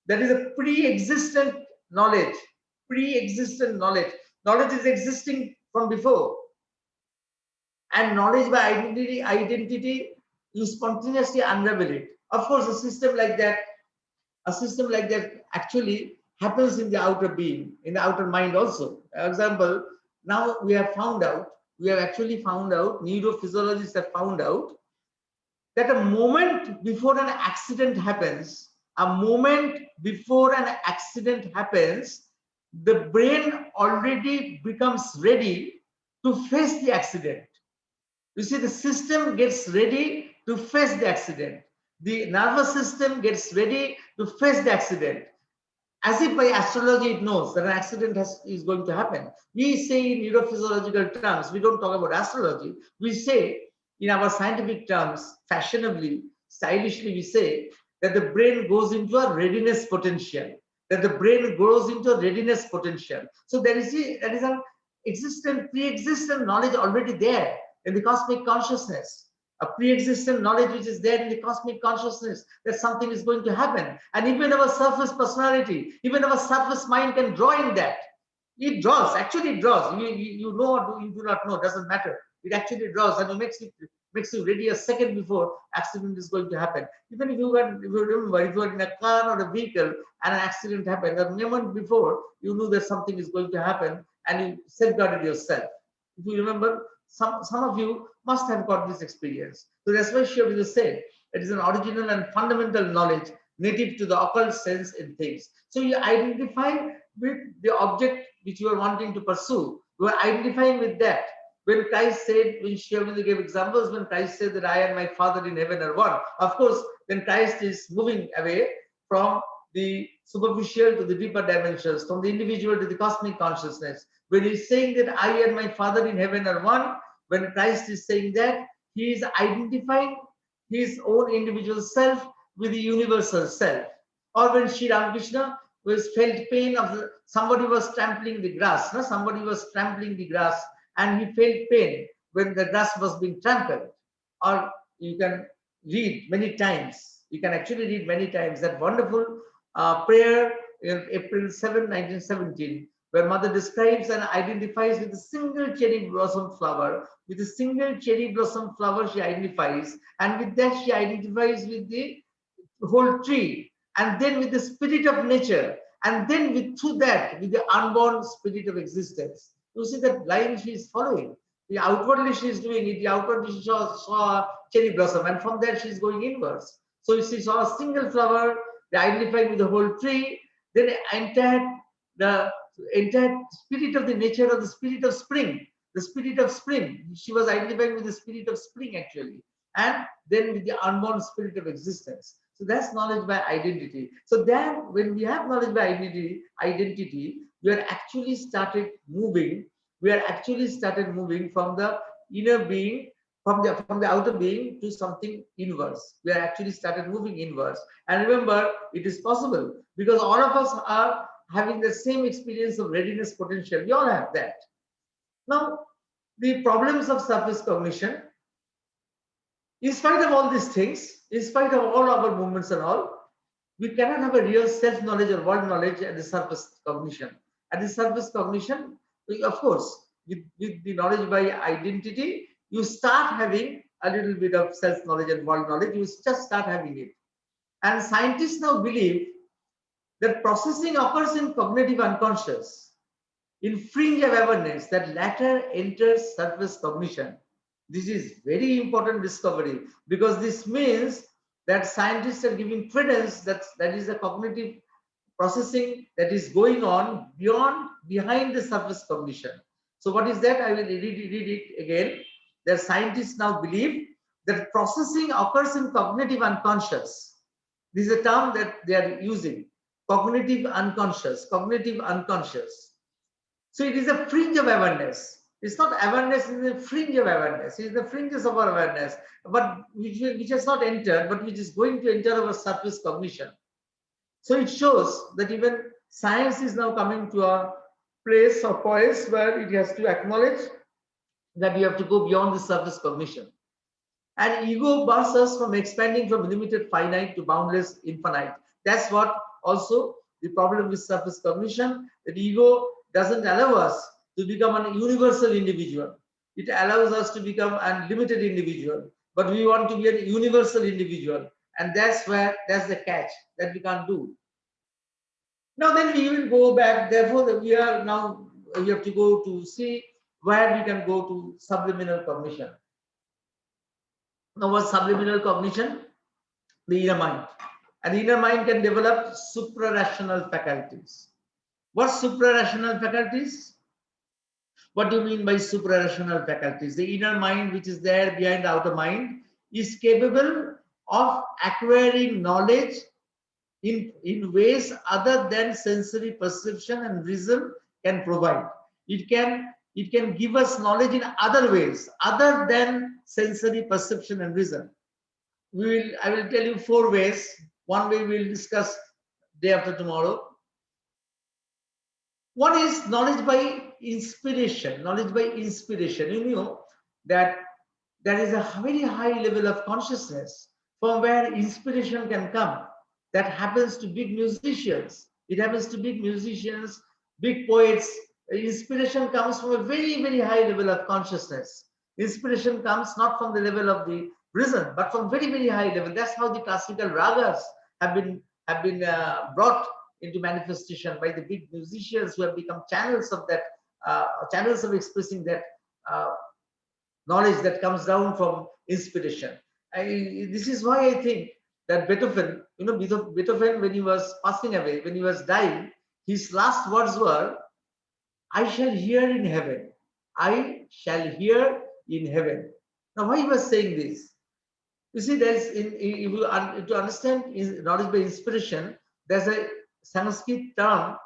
That is a pre-existent knowledge. Pre-existent knowledge. Knowledge is existing from before. And knowledge by identity, you spontaneously unravel it. Of course, a system like that actually happens in the outer being, in the outer mind also. For example, now we have actually found out, neurophysiologists have found out that a moment before an accident happens, the brain already becomes ready to face the accident. You see, the system gets ready to face the accident. The nervous system gets ready to face the accident. As if by astrology it knows that an accident is going to happen. We say in neurophysiological terms, we don't talk about astrology. We say in our scientific terms, fashionably, stylishly, we say that the brain goes into a readiness potential. So that is an pre-existent knowledge already there in the cosmic consciousness. A pre-existent knowledge which is there in the cosmic consciousness that something is going to happen. And even our surface personality, even our surface mind can draw in that. It draws, actually it draws. You know or you do not know, doesn't matter. It actually draws and it makes you ready a second before accident is going to happen. Even if you remember, if you are in a car or a vehicle and an accident happened, a moment before you knew that something is going to happen and you safeguarded yourself. If you remember, some of you must have got this experience. So that's why Sri Aurobindo said it is an original and fundamental knowledge native to the occult sense in things. So you identify with the object which you are wanting to pursue. You are identifying with that. When Christ said, when Sri Aurobindo gave examples, when Christ said that I and my Father in heaven are one, of course, then Christ is moving away from the superficial to the deeper dimensions, from the individual to the cosmic consciousness. When he's saying that I and my Father in heaven are one, when Christ is saying that, he is identifying his own individual self with the universal self. Or when Sri Ramakrishna was felt pain of somebody was trampling the grass, no? Somebody was trampling the grass and he felt pain when the grass was being trampled. Or you can read many times, you can actually read many times that wonderful prayer in April 7, 1917, where Mother describes and identifies with a single cherry blossom flower. With a single cherry blossom flower she identifies, and with that she identifies with the whole tree, and then with the spirit of nature, and then through that with the unborn spirit of existence. You see that line she is following. The outwardly she is doing it, the outwardly she saw cherry blossom, and from there she is going inwards. So she saw a single flower, they identified with the whole tree, then the entire spirit of the nature of the spirit of spring. The spirit of spring. She was identifying with the spirit of spring actually. And then with the unborn spirit of existence. So that's knowledge by identity. So then when we have knowledge by identity, we are actually started moving. We are actually started moving from the inner being, from the outer being to something inwards. We are actually started moving inwards. And remember, it is possible because all of us are having the same experience of readiness potential. We all have that. Now, the problems of surface cognition, in spite of all these things, in spite of all our movements and all, we cannot have a real self-knowledge or world knowledge at the surface cognition. At the surface cognition, of course, with the knowledge by identity, you start having a little bit of self-knowledge and world knowledge. You just start having it. And scientists now believe that processing occurs in cognitive unconscious, in fringe of awareness that latter enters surface cognition. This is very important discovery because this means that scientists are giving credence that is a cognitive processing that is going on behind the surface cognition. So what is that? I will read it again. That scientists now believe that processing occurs in cognitive unconscious. This is a term that they are using. Cognitive unconscious, cognitive unconscious. So it is a fringe of awareness. It's not awareness, it is a fringe of awareness. It is the fringes of our awareness, but which has not entered, but which is going to enter our surface cognition. So it shows that even science is now coming to a place or poise where it has to acknowledge that we have to go beyond the surface cognition. And ego bars us from expanding from limited finite to boundless infinite. That's what also the problem with surface cognition, that ego doesn't allow us to become an universal individual. It allows us to become a limited individual, but we want to be a universal individual. And that's the catch that we can't do. Now then we will go back, therefore we have to go to see where we can go to subliminal cognition. Now what's subliminal cognition? The inner mind. And the inner mind can develop suprarational faculties. What's suprarational faculties? What do you mean by suprarational faculties? The inner mind, which is there behind the outer mind, is capable of acquiring knowledge in ways other than sensory perception and reason can provide. It can give us knowledge in other ways other than sensory perception and reason. I will tell you 4 ways. One way we will discuss day after tomorrow. One is knowledge by inspiration. Knowledge by inspiration. You know that there is a very high level of consciousness from where inspiration can come. That happens to big musicians. It happens to big musicians, big poets. Inspiration comes from a very, very high level of consciousness. Inspiration comes not from the level of the reason, but from very, very high level. That's how the classical ragas have been brought into manifestation by the big musicians who have become channels of that, channels of expressing that knowledge that comes down from inspiration. This is why I think that Beethoven, Beethoven, when he was passing away, when he was dying, his last words were, "I shall hear in heaven. I shall hear in heaven. Now, why he was saying this? You see, to understand knowledge by inspiration, there's a Sanskrit term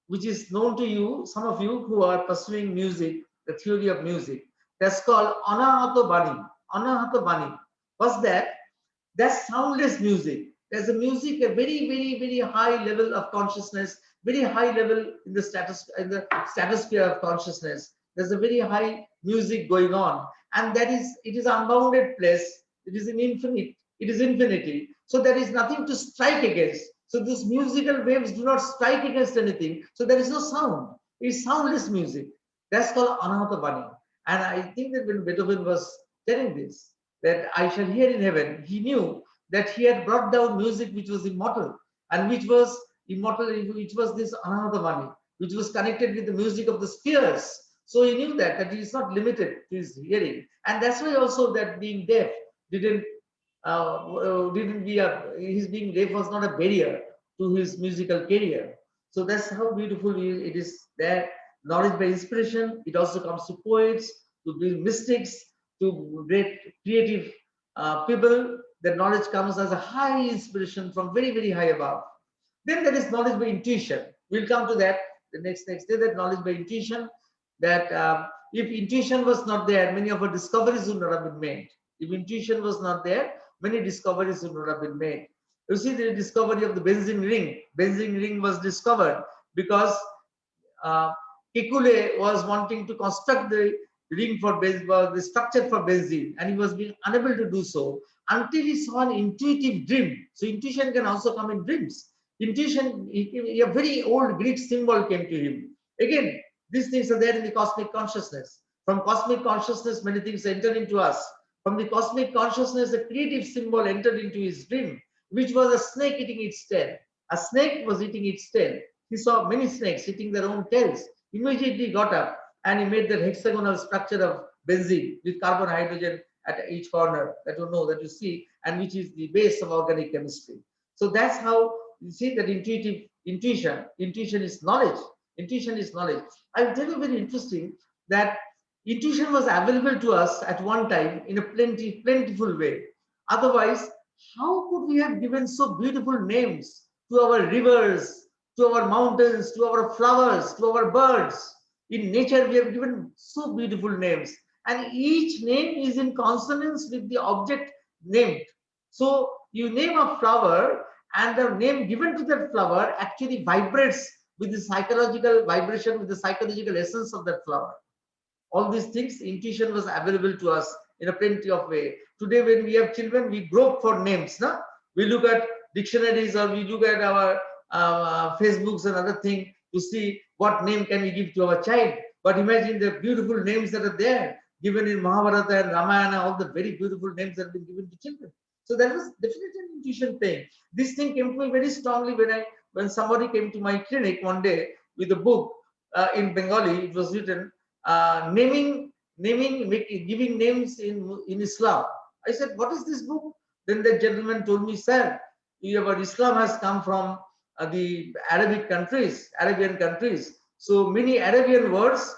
which is known to you, some of you who are pursuing music, the theory of music. That's called Anahata Bani. Anahata Bani. What's that? That's soundless music. There's a music, a very, very, very high level of consciousness, very high level in the stratosphere of consciousness. There's a very high music going on, and it is unbounded place. It is in infinite. It is infinity. So there is nothing to strike against. So these musical waves do not strike against anything. So there is no sound. It is soundless music. That's called Anahata Bani. And I think that when Beethoven was telling this, that I shall hear in heaven, he knew that he had brought down music which was immortal, and which was immortal, which was this Anahata Bani, which was connected with the music of the spheres. So he knew that he is not limited to his hearing. And that's why also that being deaf didn't be his being deaf was not a barrier to his musical career. So that's how beautiful it is there. Knowledge by inspiration. It also comes to poets, to mystics, to great creative people. That knowledge comes as a high inspiration from very, very high above. Then there is knowledge by intuition. We'll come to that the next day. That knowledge by intuition. That if intuition was not there, many of our discoveries would not have been made. If intuition was not there, many discoveries would not have been made. You see, the discovery of the benzene ring. Benzene ring was discovered because Kekule was wanting to construct the ring for the structure for benzene, and he was being unable to do so until he saw an intuitive dream. So intuition can also come in dreams. Intuition, a very old Greek symbol came to him. Again, these things are there in the cosmic consciousness. From cosmic consciousness, many things enter into us. From the cosmic consciousness, a creative symbol entered into his dream, which was a snake eating its tail. A snake was eating its tail. He saw many snakes eating their own tails. Immediately got up and he made the hexagonal structure of benzene with carbon, hydrogen at each corner that you know, that you see, and which is the base of organic chemistry. So that's how you see that intuition is knowledge. Intuition is knowledge. I'll tell you very interesting that intuition was available to us at one time in a plentiful way. Otherwise, how could we have given so beautiful names to our rivers, to our mountains, to our flowers, to our birds? In nature, we have given so beautiful names, and each name is in consonance with the object named. So you name a flower, and the name given to that flower actually vibrates with the psychological vibration, with the psychological essence of that flower. All these things, intuition was available to us in a plenty of way. Today, when we have children, we grope for names. No? We look at dictionaries, or we look at our Facebooks and other things to see what name can we give to our child. But imagine the beautiful names that are there, given in Mahabharata and Ramayana, all the very beautiful names that have been given to children. So that was definitely an intuition thing. This thing came to me very strongly when somebody came to my clinic one day with a book in Bengali. It was written giving names in Islam. I said, what is this book? Then the gentleman told me, sir, Islam has come from the Arabian countries. So many Arabian words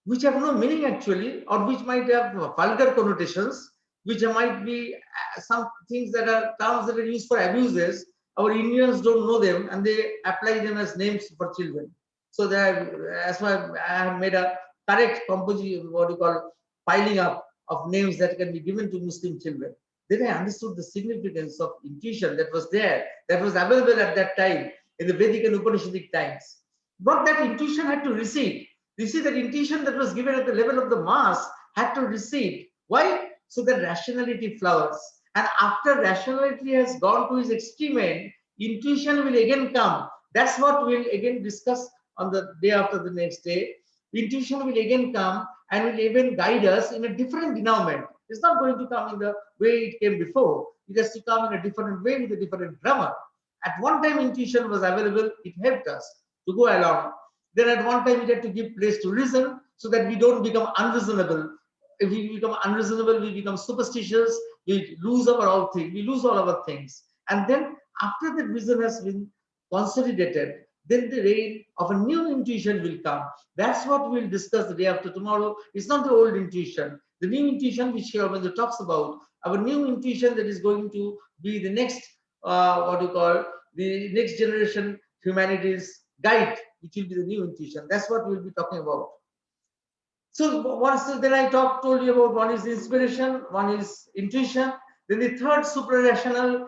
which have no meaning actually, or which might have vulgar connotations, which might be some things that are terms that are used for abuses. Our Indians don't know them, and they apply them as names for children. So that's why I have made a correct composition, what you call piling up of names that can be given to Muslim children. Then I understood the significance of intuition that was there, that was available at that time in the Vedic and Upanishadic times. But that intuition had to recede. You see, that intuition that was given at the level of the mass had to recede. Why? So that rationality flowers. And after rationality has gone to its extreme end, intuition will again come. That's what we'll again discuss on the day after the next day. Intuition will again come and will even guide us in a different denouement. It's not going to come in the way it came before. It has to come in a different way with a different grammar. At one time, intuition was available. It helped us to go along. Then at one time, it had to give place to reason so that we don't become unreasonable. If we become unreasonable, we become superstitious. We lose all our things. And then after that reason has been consolidated, then the reign of a new intuition will come. That's what we'll discuss the day after tomorrow. It's not the old intuition. The new intuition which Aurobinda talks about, our new intuition that is going to be the next, what you call, the next generation humanity's guide, which will be the new intuition. That's what we'll be talking about. So once then I told you about one is inspiration, one is intuition. Then the third suprarational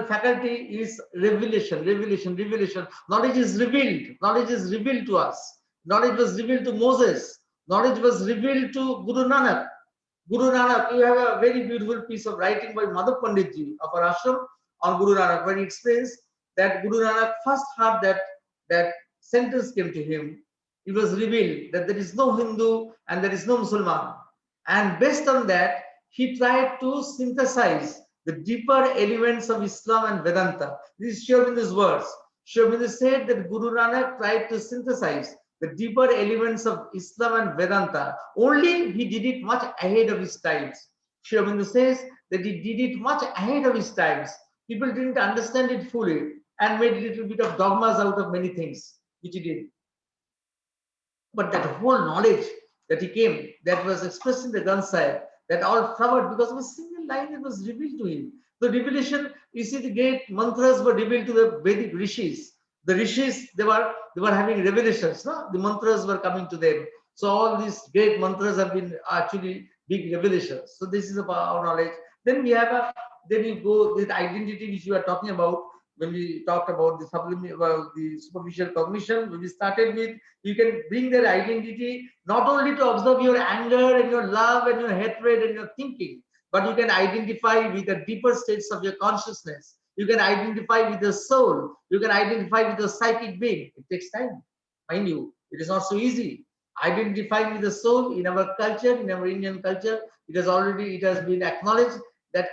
faculty is revelation. Knowledge is revealed. Knowledge is revealed to us. Knowledge was revealed to Moses. Knowledge was revealed to Guru Nanak. Guru Nanak, you have a very beautiful piece of writing by Madhav Panditji of our ashram on Guru Nanak, where he explains that Guru Nanak first heard that sentence came to him. It was revealed that there is no Hindu and there is no Muslim. And based on that, he tried to synthesize the deeper elements of Islam and Vedanta. This is Sri Aurobindo's words. Sri Aurobindo said that Guru Nanak tried to synthesize the deeper elements of Islam and Vedanta. Only he did it much ahead of his times. Sri Aurobindo says that he did it much ahead of his times. People didn't understand it fully and made a little bit of dogmas out of many things, which he did. But that whole knowledge that he came, that was expressed in the Granth Sahib, that all flowered because of a single line that was revealed to him. The revelation, you see, the great mantras were revealed to the Vedic rishis. The rishis, they were having revelations. No? The mantras were coming to them. So all these great mantras have been actually big revelations. So this is about our knowledge. Then we have then you go with identity, which you are talking about. When we talked about the subliminal, the superficial cognition, when we started with, you can bring their identity not only to observe your anger and your love and your hatred and your thinking, but you can identify with the deeper states of your consciousness. You can identify with the soul. You can identify with the psychic being. It takes time, mind you. It is not so easy. Identifying with the soul in our culture, in our Indian culture, it has been acknowledged that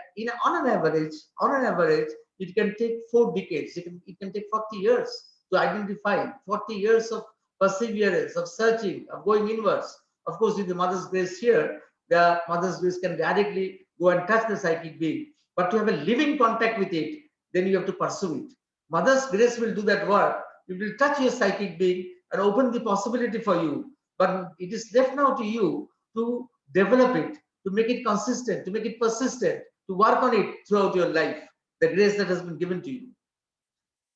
on an average, it can take 4 decades. It can take 40 years to identify, 40 years of perseverance, of searching, of going inwards. Of course, with the Mother's Grace here, the Mother's Grace can directly go and touch the psychic being. But to have a living contact with it, then you have to pursue it. Mother's Grace will do that work. It will touch your psychic being and open the possibility for you. But it is left now to you to develop it, to make it consistent, to make it persistent, to work on it throughout your life. The grace that has been given to you.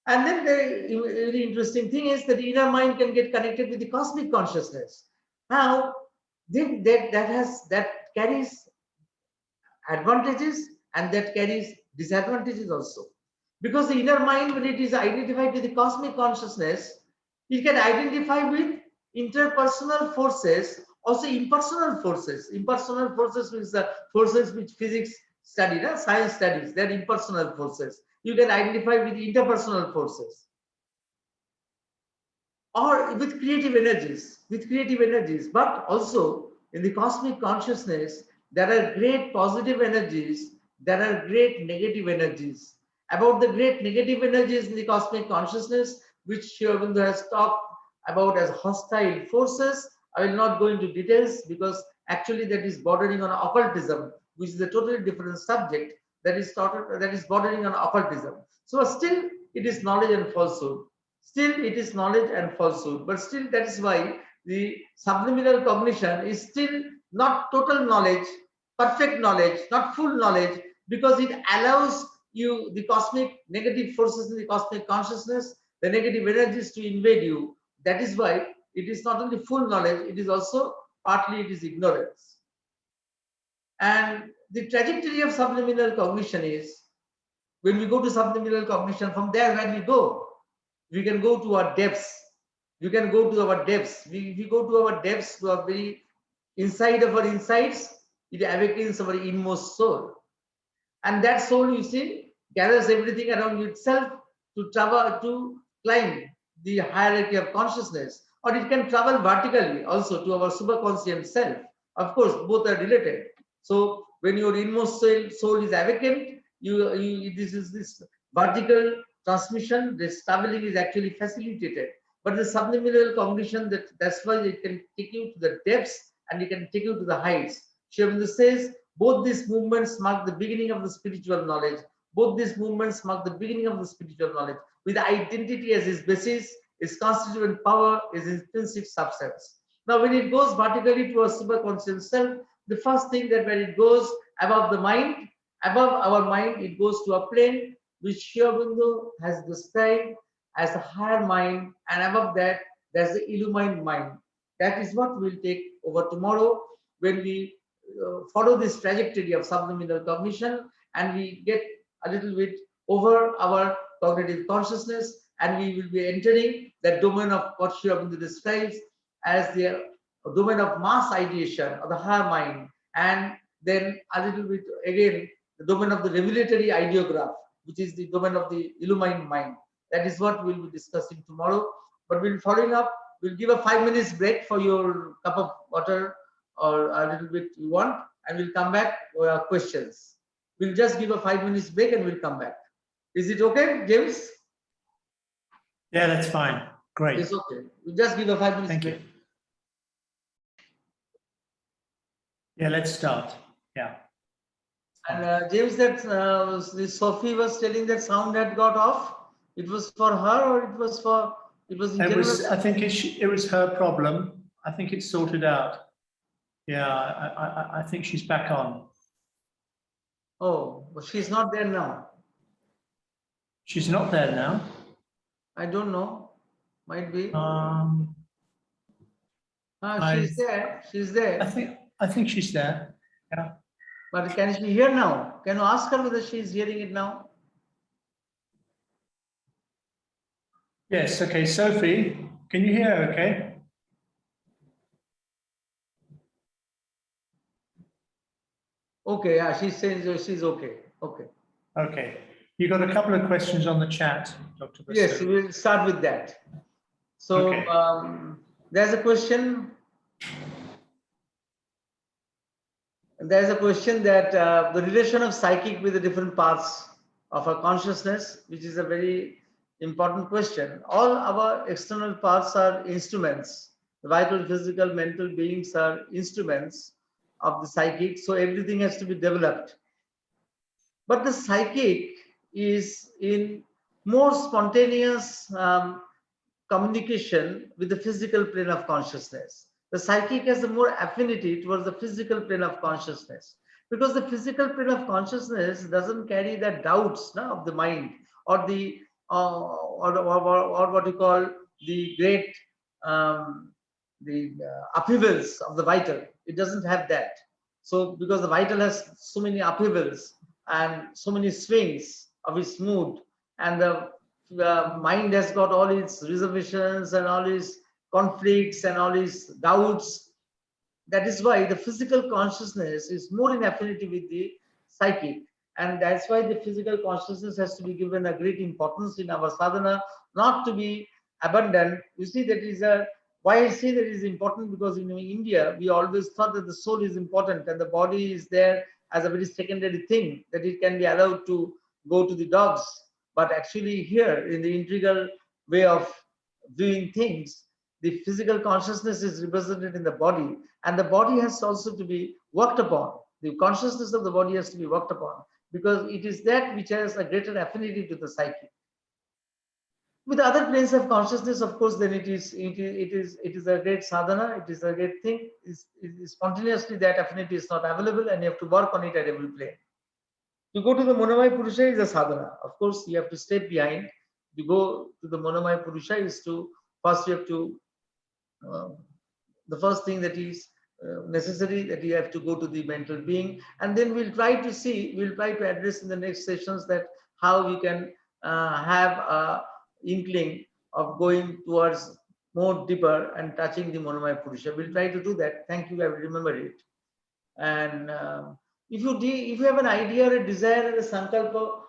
And then the really interesting thing is that the inner mind can get connected with the cosmic consciousness. Now, that carries advantages and that carries disadvantages also. Because the inner mind, when it is identified with the cosmic consciousness, it can identify with interpersonal forces, also impersonal forces. Impersonal forces means the forces which physics study, science studies, they're impersonal forces. You can identify with interpersonal forces. Or with creative energies, but also in the cosmic consciousness, there are great positive energies, there are great negative energies. About the great negative energies in the cosmic consciousness, which Sri Aurobindo has talked about as hostile forces, I will not go into details because actually that is bordering on occultism, which is a totally different subject that is bordering on occultism. So still it is knowledge and falsehood. But still that is why the subliminal cognition is still not total knowledge, perfect knowledge, not full knowledge, because it allows you the cosmic negative forces in the cosmic consciousness, the negative energies to invade you. That is why it is not only full knowledge, it is also partly it is ignorance. And the trajectory of subliminal cognition is, when we go to subliminal cognition, from there when we go, we can go to our depths. We can go to our depths. We go to our depths, to our very inside of our insides, it awakens our inmost soul. And that soul, you see, gathers everything around itself to travel, to climb the hierarchy of consciousness. Or it can travel vertically also to our superconscious self. Of course, both are related. So when your inmost soul is awakened, this vertical transmission, this traveling is actually facilitated. But the subliminal cognition, that's why it can take you to the depths and it can take you to the heights. Sri Aurobindo says both these movements mark the beginning of the spiritual knowledge. Both these movements mark the beginning of the spiritual knowledge, with identity as its basis, its constituent power, its intrinsic substance. Now, when it goes vertically to a superconscious self, the first thing that when it goes above the mind, above our mind, it goes to a plane which Sri Aurobindo has described as a higher mind, and above that, there's the illumined mind. That is what we'll take over tomorrow when we follow this trajectory of subliminal cognition, and we get a little bit over our cognitive consciousness, and we will be entering that domain of what Sri Aurobindo describes as the domain of mass ideation of the higher mind, and then a little bit again the domain of the revelatory ideograph, which is the domain of the illumined mind. That is what we'll be discussing tomorrow. But we'll following up, we'll give a 5 minutes break for your cup of water or a little bit you want, and we'll come back for our questions. We'll just give a 5 minutes break and we'll come back. Is it okay, James? Yeah, that's fine. Great. It's okay. We'll just give a 5 minutes Thank break. you. Yeah, let's start. Yeah. And James, that Sophie was telling that sound had got off. It was for her, or it was for in general? I think it was her problem. I think it's sorted out. Yeah, I think she's back on. Oh, but she's not there now. She's not there now. I don't know. Might be. She's there. She's there. I think she's there. Yeah. But can she hear now? Can you ask her whether she's hearing it now? Yes. Okay, Sophie, can you hear? Okay. Okay. Yeah, she's saying she's okay. Okay. Okay. You got a couple of questions on the chat, Dr. Basu. Yes, we'll start with that. So Okay. there's a question. There's a question that the relation of psychic with the different parts of our consciousness, which is a very important question. All our external parts are instruments. The vital, physical, mental beings are instruments of the psychic. So everything has to be developed. But the psychic is in more spontaneous communication with the physical plane of consciousness. The psychic has a more affinity towards the physical plane of consciousness, because the physical plane of consciousness doesn't carry the doubts of the mind, or the or what you call the great upheavals of the vital. It doesn't have that. So because the vital has so many upheavals and so many swings of its mood, and the mind has got all its reservations and all its conflicts and all its doubts. That is why the physical consciousness is more in affinity with the psychic, and that's why the physical consciousness has to be given a great importance in our sadhana, not to be abandoned. You see, that is a why I say that is important, because in India we always thought that the soul is important and the body is there as a very secondary thing, that it can be allowed to go to the dogs. But actually here, in the integral way of viewing things, the physical consciousness is represented in the body, and the body has also to be worked upon. The consciousness of the body has to be worked upon, because it is that which has a greater affinity to the psyche. With other planes of consciousness, of course, then it is a great sadhana. It is a great thing. Spontaneously, that affinity is not available, and you have to work on it at every plane. To go to the Monomaya Purusha is a sadhana. Of course, you have to step behind. To go to the Monomaya Purusha is to first you have to the first thing that is necessary, that you have to go to the mental being, and then we'll try to address in the next sessions that how we can have a inkling of going towards more deeper and touching the Monomaya Purusha. We'll try to do that. Thank you. I will remember it. And if you have an idea or a desire or a sankalpa,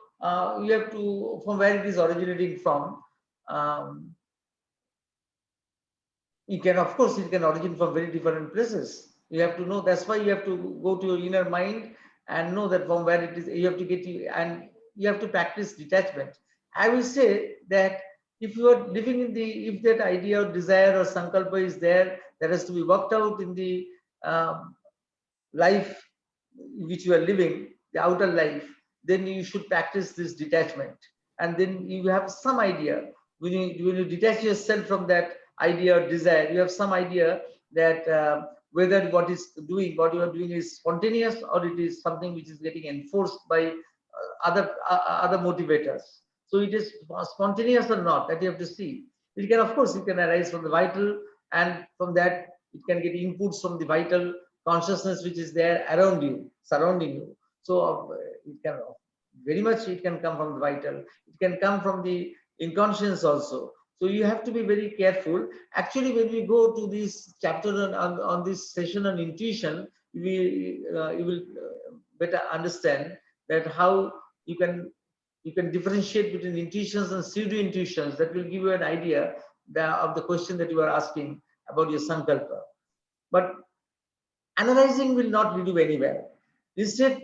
you have to, from where it is originating from. It can originate from very different places. You have to know. That's why you have to go to your inner mind and know that from where it is. You have to and you have to practice detachment. I will say that if you are living in if that idea or desire or sankalpa is there, that has to be worked out in the life which you are living, the outer life, then you should practice this detachment. And then you have some idea. When you detach yourself from that idea or desire, you have some idea that whether what you are doing is spontaneous or it is something which is getting enforced by other motivators. So it is spontaneous or not, that you have to see. It can, of course, it can arise from the vital, and from that it can get inputs from the vital consciousness which is there around you, surrounding you. So it can very much, it can come from the vital. It can come from the inconscious also. So you have to be very careful. Actually, when we go to this chapter on this session on intuition, you will better understand that how you can differentiate between intuitions and pseudo intuitions. That will give you an idea of the question that you are asking about your sankalpa. But analyzing will not lead you anywhere. Instead,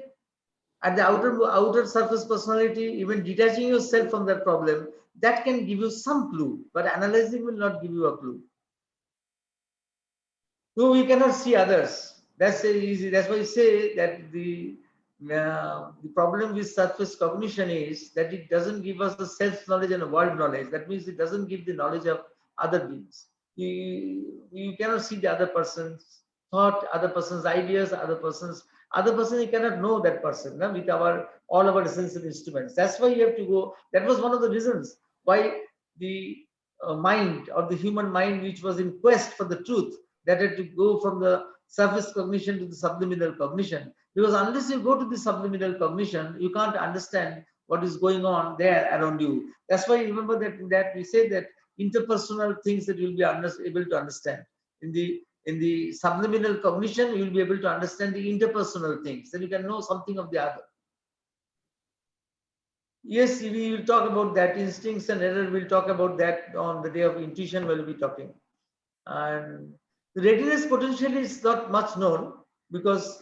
at the outer surface personality, even detaching yourself from that problem, that can give you some clue, but analyzing will not give you a clue. No, we cannot see others. That's easy. That's why I say that the problem with surface cognition is that it doesn't give us the self-knowledge and the world knowledge. That means it doesn't give the knowledge of other beings. You cannot see the other person's thought, other person's ideas, other person you cannot know that person, no? With all our sensory instruments. That's why you have to go. That was one of the reasons why the mind, or the human mind, which was in quest for the truth, that had to go from the surface cognition to the subliminal cognition. Because unless you go to the subliminal cognition, you can't understand what is going on there around you. That's why you remember that we say that interpersonal things that you'll be able to understand. In the subliminal cognition, you'll be able to understand the interpersonal things. Then you can know something of the other. Yes, we will talk about that. Instincts and error, we'll talk about that on the day of intuition. We'll be talking. And the readiness potential is not much known, because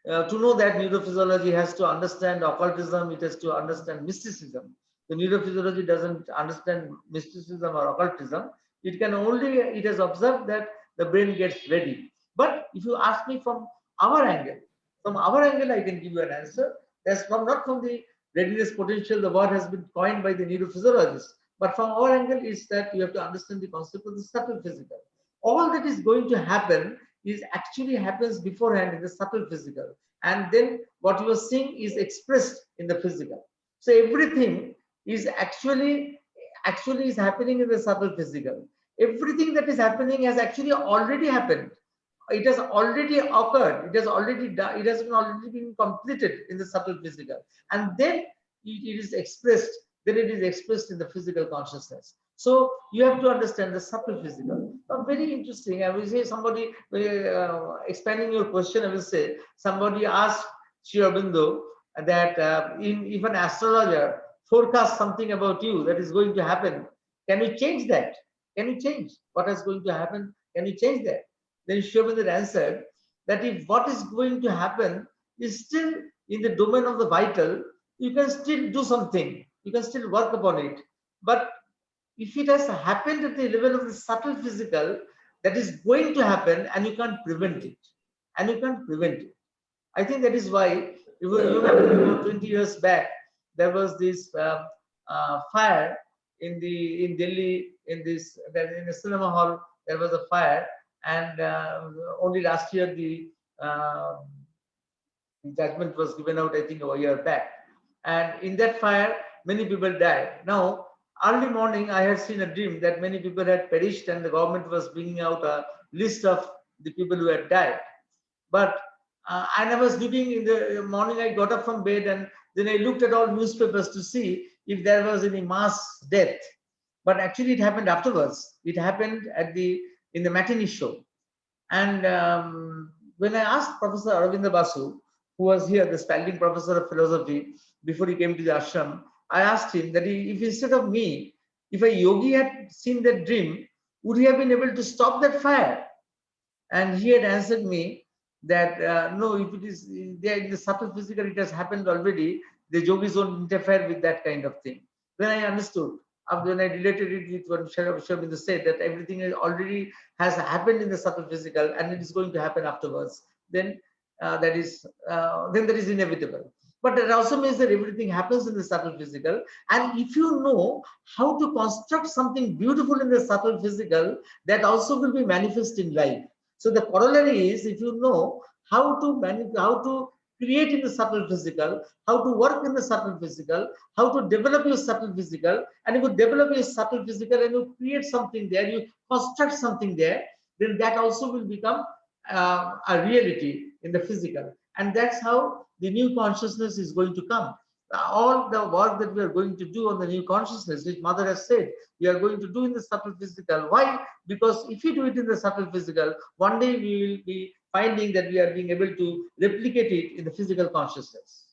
to know that, neurophysiology has to understand occultism, it has to understand mysticism. The neurophysiology doesn't understand mysticism or occultism. It has observed that the brain gets ready. But if you ask me from our angle, I can give you an answer. That's not from the readiness potential. The word has been coined by the neurophysiologists. But from our angle is that you have to understand the concept of the subtle physical. All that is going to happen is actually happens beforehand in the subtle physical, and then what you are seeing is expressed in the physical. So everything is actually is happening in the subtle physical. Everything that is happening has actually already happened. It has already occurred. It has already done. It has already been completed in the subtle physical, and then it is expressed. Then it is expressed in the physical consciousness. So you have to understand the subtle physical. Very interesting. I will say somebody, expanding your question, I will say somebody asked Sri Aurobindo that if an astrologer forecasts something about you that is going to happen, can you change that? Can you change what is going to happen? Can you change that? Then Sri Aurobindo answered that if what is going to happen is still in the domain of the vital, you can still do something. You can still work upon it. But if it has happened at the level of the subtle physical, that is going to happen, and you can't prevent it. And you can't prevent it. I think that is why, you know, 20 years back, there was this fire in Delhi, in a cinema hall. There was a fire, and only last year the judgment was given out, I think, a year back. And in that fire, many people died. Now, early morning, I had seen a dream that many people had perished, and the government was bringing out a list of the people who had died. But and I was looking in the morning, I got up from bed, and then I looked at all newspapers to see if there was any mass death. But actually, it happened afterwards. It happened in the matinee show. And when I asked Professor Aurobinda Basu, who was here, the Spalding Professor of Philosophy, before he came to the ashram, I asked him that if instead of me, if a yogi had seen that dream, would he have been able to stop that fire? And he had answered me that no, if it is there in the subtle physical, it has happened already. The yogis won't interfere with that kind of thing. Then I understood. When I related it with what Sri Aurobindo said, that everything already has happened in the subtle physical, and it is going to happen afterwards. Then that is inevitable. But it also means that everything happens in the subtle physical. And if you know how to construct something beautiful in the subtle physical, that also will be manifest in life. So the corollary is, if you know how to create in the subtle physical, how to work in the subtle physical, how to develop your subtle physical, and if you develop your subtle physical and you create something there, you construct something there, then that also will become a reality in the physical. And that's how the new consciousness is going to come. All the work that we are going to do on the new consciousness, which Mother has said, we are going to do in the subtle physical. Why? Because if you do it in the subtle physical, one day we will be finding that we are being able to replicate it in the physical consciousness.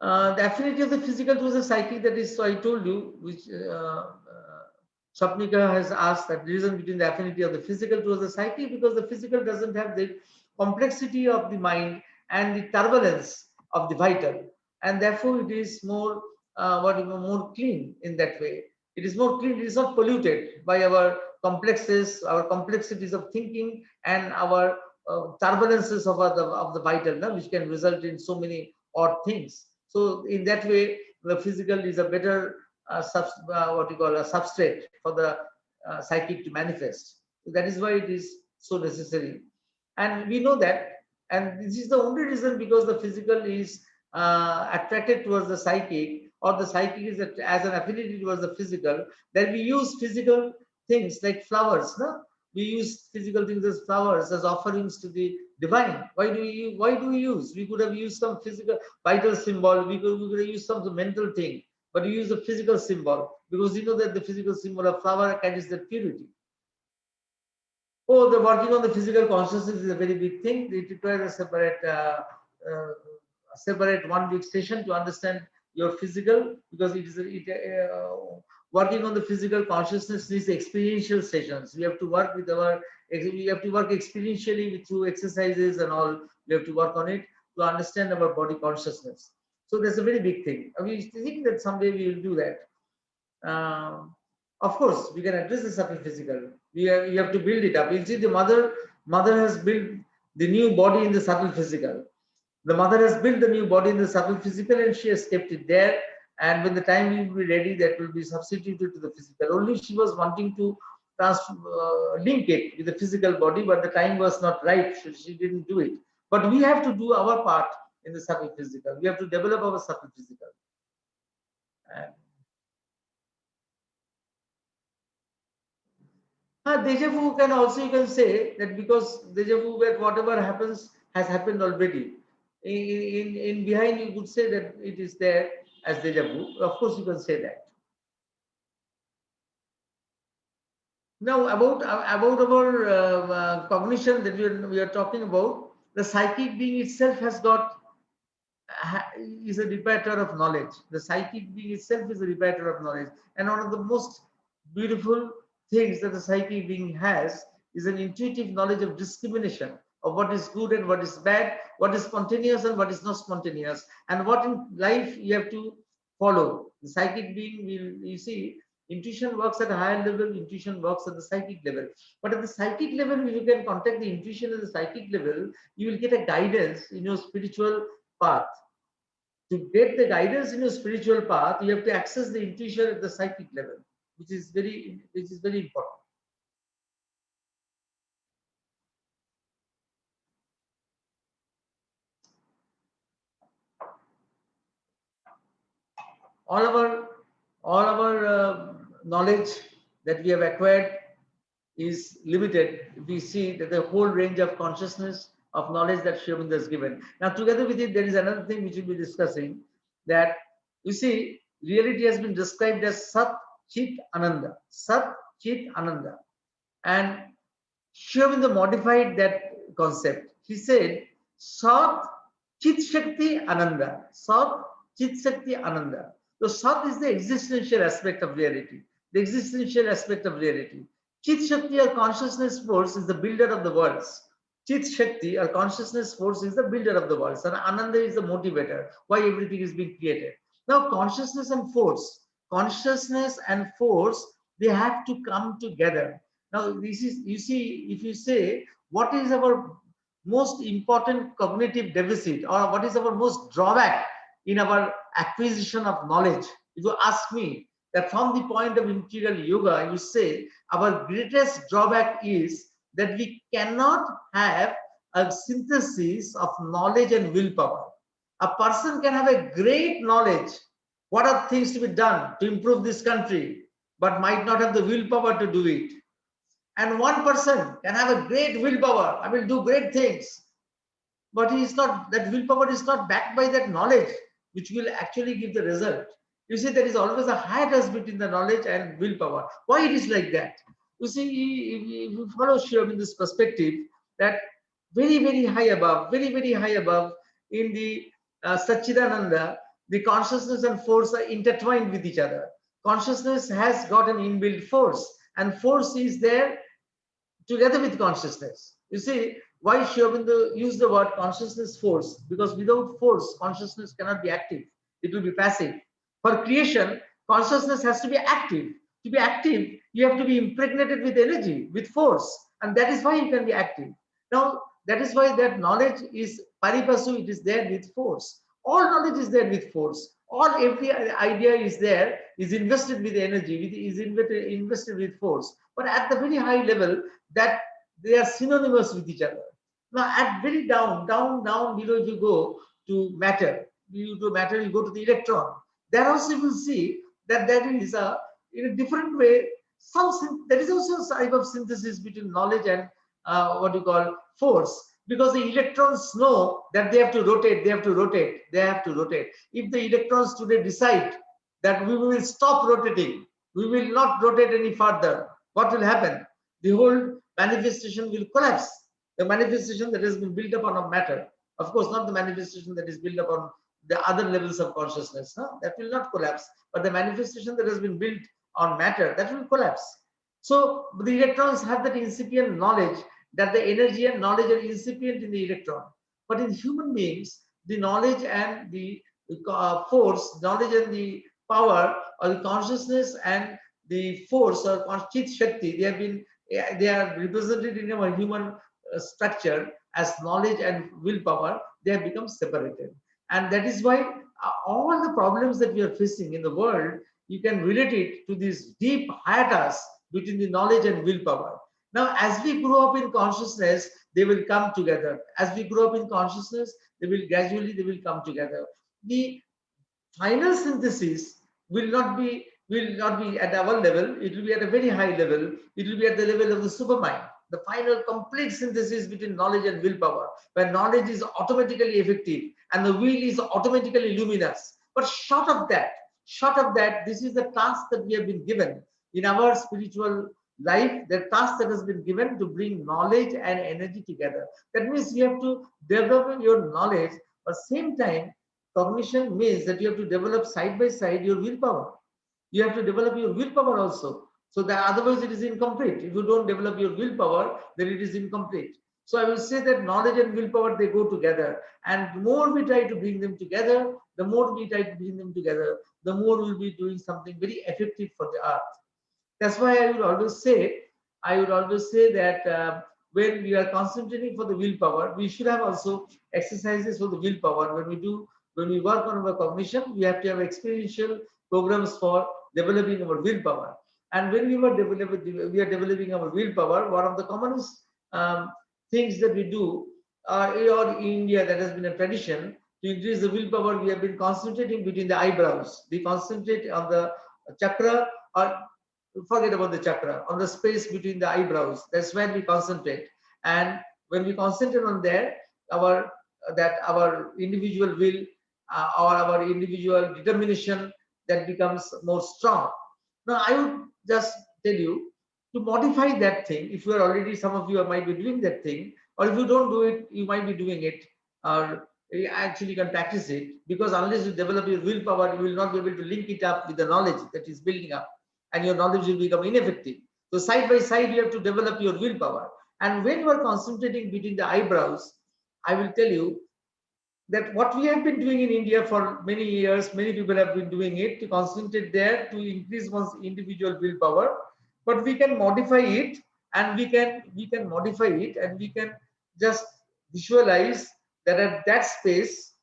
The affinity of the physical towards the psychic, that is, so I told you, which Swapnika has asked, that reason between the affinity of the physical towards the psychic, because the physical doesn't have the complexity of the mind and the turbulence of the vital, and therefore it is more more clean in that way. It is more clean. It is not polluted by our complexes, our complexities of thinking, and our turbulences of the vital, no? Which can result in so many odd things. So in that way, the physical is a better what you call a substrate for the psychic to manifest. So that is why it is so necessary, and we know that. And this is the only reason, because the physical is attracted towards the psychic, or the psychic is as an affinity towards the physical, that we use physical things like flowers. No? We use physical things as flowers, as offerings to the divine. Why do we use? We could have used some physical vital symbol. We could have used some mental thing, but we use a physical symbol, because you know that the physical symbol of flower carries that purity. Oh, the working on the physical consciousness is a very big thing. It requires a separate 1 week session to understand your physical, because working on the physical consciousness needs experiential sessions. We have to work experientially through exercises and all. We have to work on it to understand our body consciousness. So that's a very big thing. I mean, think that someday we will do that. Of course, we can address the subtle physical. You have to build it up. You see, the mother has built the new body in the subtle physical. The mother has built the new body in the subtle physical, and she has kept it there. And when the time will be ready, that will be substituted to the physical. Only she was wanting to link it with the physical body, but the time was not right. She didn't do it. But we have to do our part in the subtle physical. We have to develop our subtle physical. Deja vu can also, you can say that, because deja vu, where whatever happens has happened already. In behind, you could say that it is there as deja vu. Of course, you can say that. Now, about our cognition that we are talking about, the psychic being itself is a repatriator of knowledge. The psychic being itself is a repatriator of knowledge, and one of the most beautiful things that the psychic being has is an intuitive knowledge of discrimination of what is good and what is bad, what is spontaneous and what is not spontaneous, and what in life you have to follow. The psychic being will, you see, intuition works at a higher level, intuition works at the psychic level. But at the psychic level, if you can contact the intuition at the psychic level, you will get a guidance in your spiritual path. To get the guidance in your spiritual path, you have to access the intuition at the psychic level, which is very important. All our knowledge that we have acquired is limited. We see that the whole range of consciousness of knowledge that Sri Aurobindo has given. Now, together with it, there is another thing which we'll be discussing, that you see, reality has been described as Sat Chit Ananda. Sat Chit Ananda. And Sri Aurobindo modified that concept. He said, Sat Chit Shakti Ananda. Sat Chit Shakti Ananda. So Sat is the existential aspect of reality. The existential aspect of reality. Chit Shakti, or consciousness force, is the builder of the worlds. Chit Shakti, or consciousness force, is the builder of the worlds. And Ananda is the motivator, why everything is being created. Now, consciousness and force, they have to come together. Now, this is, you see, if you say, what is our most important cognitive deficit, or what is our most drawback in our acquisition of knowledge? If you ask me, that from the point of integral yoga, I would say our greatest drawback is that we cannot have a synthesis of knowledge and willpower. A person can have a great knowledge, what are things to be done to improve this country, but might not have the willpower to do it. And one person can have a great willpower, I will do great things, but he is not, that willpower is not backed by that knowledge, which will actually give the result. You see, there is always a hiatus between the knowledge and willpower. Why it is like that? You see, if you follow Shivam in this perspective, that very, very high above, very high above in the Satchidananda, the consciousness and force are intertwined with each other. Consciousness has got an inbuilt force, and force is there together with consciousness. You see, why Sri Aurobindo used the word consciousness force? Because without force, consciousness cannot be active. It will be passive. For creation, consciousness has to be active. To be active, you have to be impregnated with energy, with force, and that is why you can be active. Now, that is why that knowledge is paripasu, it is there with force. All knowledge is there with force. Every idea is there, is invested with energy, is invested with force. But at the very high level, that they are synonymous with each other. Now, at very down below, if you go to matter, you go to the electron. There also you will see that there is in a different way, there is also a type of synthesis between knowledge and what you call force. Because the electrons know that they have to rotate. If the electrons today decide that we will stop rotating, we will not rotate any further, what will happen? The whole manifestation will collapse. The manifestation that has been built upon of matter, of course, not the manifestation that is built upon the other levels of consciousness, no? That will not collapse, but the manifestation that has been built on matter, that will collapse. So the electrons have that incipient knowledge, that the energy and knowledge are incipient in the electron. But in human beings, the knowledge and the force, knowledge and the power, or the consciousness and the force, or Chit Shakti, they are represented in our human structure as knowledge and willpower. They have become separated. And that is why all the problems that we are facing in the world, you can relate it to this deep hiatus between the knowledge and willpower. Now, as we grow up in consciousness, they will come together. As we grow up in consciousness, they will come together. The final synthesis will not be at our level. It will be at a very high level. It will be at the level of the supermind. The final complete synthesis between knowledge and willpower, where knowledge is automatically effective and the will is automatically luminous. But short of that, this is the task that we have been given in our spiritual life, the task that has been given to bring knowledge and energy together. That means you have to develop your knowledge, but same time, cognition means that you have to develop side by side your willpower. You have to develop your willpower also. So that otherwise it is incomplete. If you don't develop your willpower, then it is incomplete. So I will say that knowledge and willpower, they go together. And the more we try to bring them together, the more we'll be doing something very effective for the earth. That's why I would always say that when we are concentrating for the willpower, we should have also exercises for the willpower. When we work on our cognition, we have to have experiential programs for developing our willpower. And when we are developing our willpower, one of the commonest things that we do, or in India, that has been a tradition to increase the willpower. We have been concentrating between the eyebrows. We concentrate on the chakra, or forget about the chakra, on the space between the eyebrows. That's when we concentrate. And when we concentrate on there, our individual will or our individual determination, that becomes more strong. Now, I would just tell you to modify that thing. If you are already, some of you might be doing that thing, or if you don't do it, you might be doing it, or you actually can practice it, because unless you develop your willpower, you will not be able to link it up with the knowledge that is building up, and your knowledge will become ineffective. So side by side, you have to develop your willpower. And when you are concentrating between the eyebrows, I will tell you that what we have been doing in India for many years, many people have been doing it, to concentrate there, to increase one's individual willpower. But we can modify it, and we can just visualize that at that space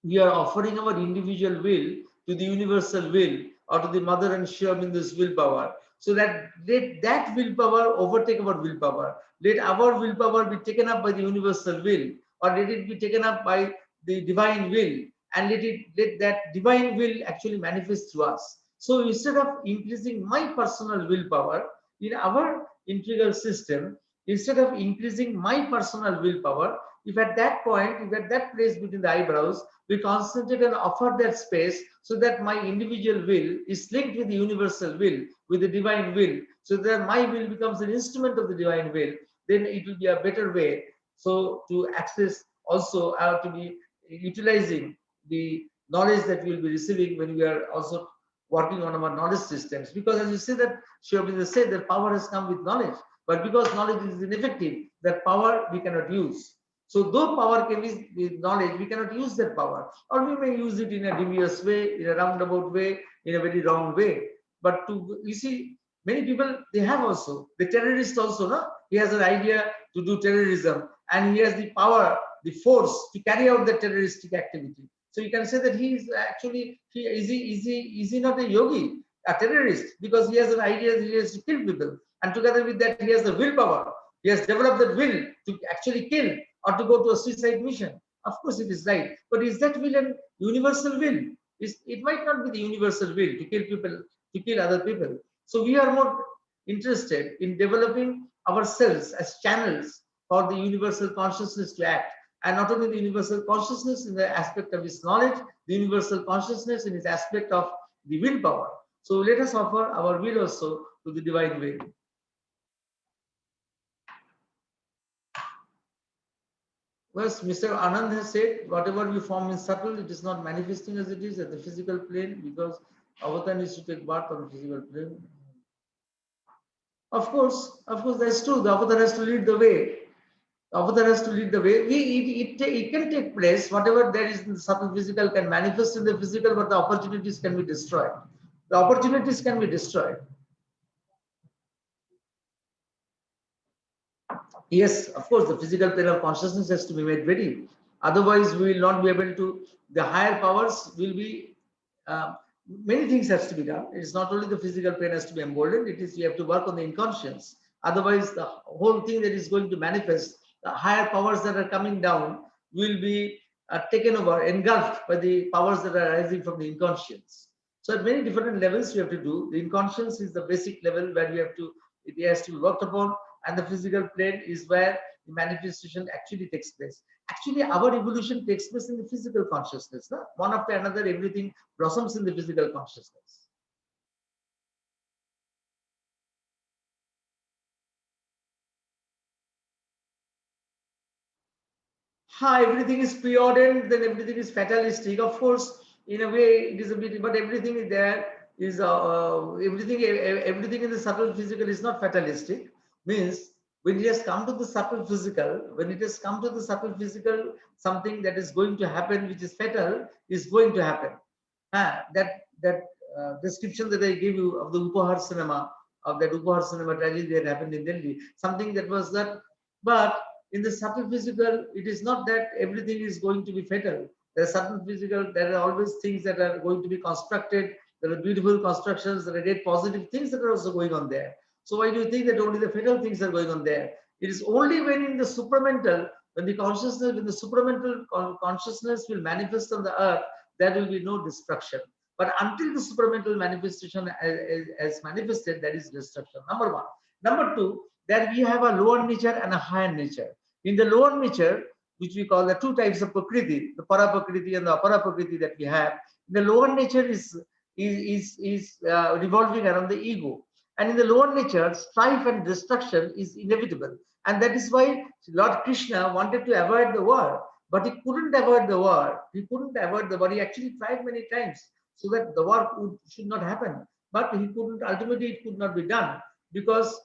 we are offering our individual will to the universal will, or to the mother and Shivamindu's willpower, so that let that willpower overtake our willpower. Let our willpower be taken up by the universal will, or let it be taken up by the divine will, and let that divine will actually manifest through us. So instead of increasing my personal willpower in our integral system, instead of increasing my personal willpower, if at that point, if at that place between the eyebrows, we concentrate and offer that space, so that my individual will is linked with the universal will, with the divine will, so that my will becomes an instrument of the divine will, then it will be a better way. So to access also to be utilizing the knowledge that we will be receiving when we are also working on our knowledge systems. Because as you say that, Shri said that power has come with knowledge, but because knowledge is ineffective, that power we cannot use. So though power can be with knowledge, we cannot use that power, or we may use it in a devious way, in a roundabout way, in a very wrong way. But to, you see, many people, they have also, the terrorist also, no? He has an idea to do terrorism, and he has the power, the force to carry out the terroristic activity. So you can say that he is actually, is he not a yogi, a terrorist, because he has an idea that he has to kill people, and together with that he has the willpower. He has developed that will to actually kill, or to go to a suicide mission. Of course it is right, but is that will an universal will? It might not be the universal will to kill people, to kill other people. So we are more interested in developing ourselves as channels for the universal consciousness to act, and not only the universal consciousness in the aspect of its knowledge, the universal consciousness in its aspect of the willpower. So let us offer our will also to the divine will. Well, Mr. Anand has said, whatever we form in subtle, it is not manifesting as it is at the physical plane, because avatar needs to take birth on the physical plane. Of course, that's true. The avatar has to lead the way. The avatar has to lead the way. It can take place. Whatever there is in the subtle physical can manifest in the physical, but the opportunities can be destroyed. The opportunities can be destroyed. Yes, of course, the physical plane of consciousness has to be made ready. Otherwise, we will not be able to, the higher powers will be, many things has to be done. It is not only the physical plane has to be emboldened, it is, we have to work on the inconscience. Otherwise, the whole thing that is going to manifest, the higher powers that are coming down will be taken over, engulfed by the powers that are arising from the inconscience. So at many different levels we have to do. The inconscience is the basic level where we have to, it has to be worked upon, and the physical plane is where the manifestation actually takes place. Actually, our evolution takes place in the physical consciousness. No? One after another, everything blossoms in the physical consciousness. Everything is preordained, then everything is fatalistic. Of course, in a way, it is a bit, but everything is there. Is everything in the subtle physical is not fatalistic. Means when it has come to the subtle physical, when it has come to the subtle physical, something that is going to happen, which is fatal, is going to happen. That description that I gave you of the Upahar cinema, of that Upahar cinema tragedy that happened in Delhi, something that was that, but in the subtle physical, it is not that everything is going to be fatal. There are certain physical, there are always things that are going to be constructed. There are beautiful constructions, there are great positive things that are also going on there. So why do you think that only the fatal things are going on there? It is only when in the supramental, when the consciousness, when the supramental consciousness will manifest on the earth, there will be no destruction. But until the supramental manifestation as manifested, there is destruction. Number one. Number two, that we have a lower nature and a higher nature. In the lower nature, which we call the two types of prakriti, the para prakriti and the apara prakriti that we have, the lower nature is revolving around the ego. And in the lower nature, strife and destruction is inevitable. And that is why Lord Krishna wanted to avoid the war, but he couldn't avoid the war. He couldn't avoid the war. He actually tried many times so that the war should not happen. But he couldn't, ultimately it could not be done because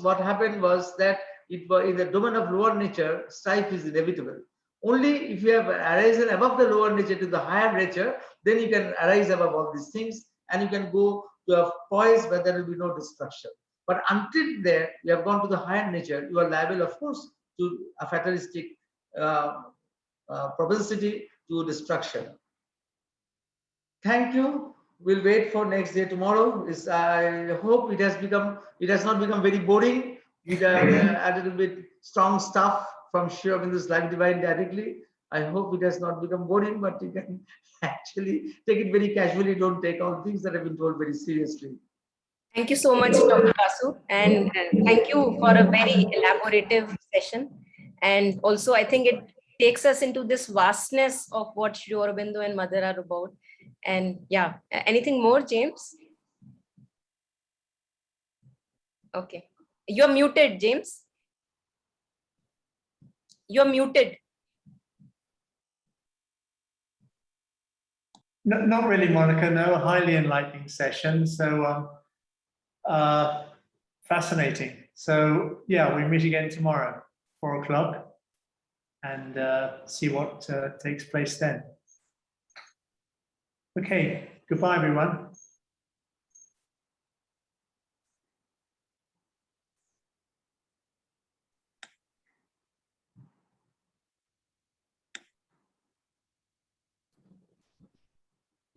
what happened was that it was in the domain of lower nature, strife is inevitable. Only if you have arisen above the lower nature to the higher nature, then you can arise above all these things and you can go to a poise where there will be no destruction. But until there, you have gone to the higher nature, you are liable, of course, to a fatalistic propensity to destruction. Thank you. We'll wait for next day tomorrow. I hope it has not become very boring. With a little bit strong stuff from Sri Aurobindo's Life Divine directly. I hope it has not become boring, but you can actually take it very casually. Don't take all things that have been told very seriously. Thank you so much, Dr. Basu, and thank you for a very elaborative session. And also, I think it takes us into this vastness of what Sri Aurobindo and Mother are about. And yeah, anything more, James? Okay, you're muted, James. You're muted. No, not really, Monica. No, a highly enlightening session. So fascinating. So yeah, we meet again tomorrow, 4 o'clock, and see what takes place then. Okay, goodbye, everyone.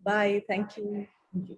Bye. Thank you. Thank you.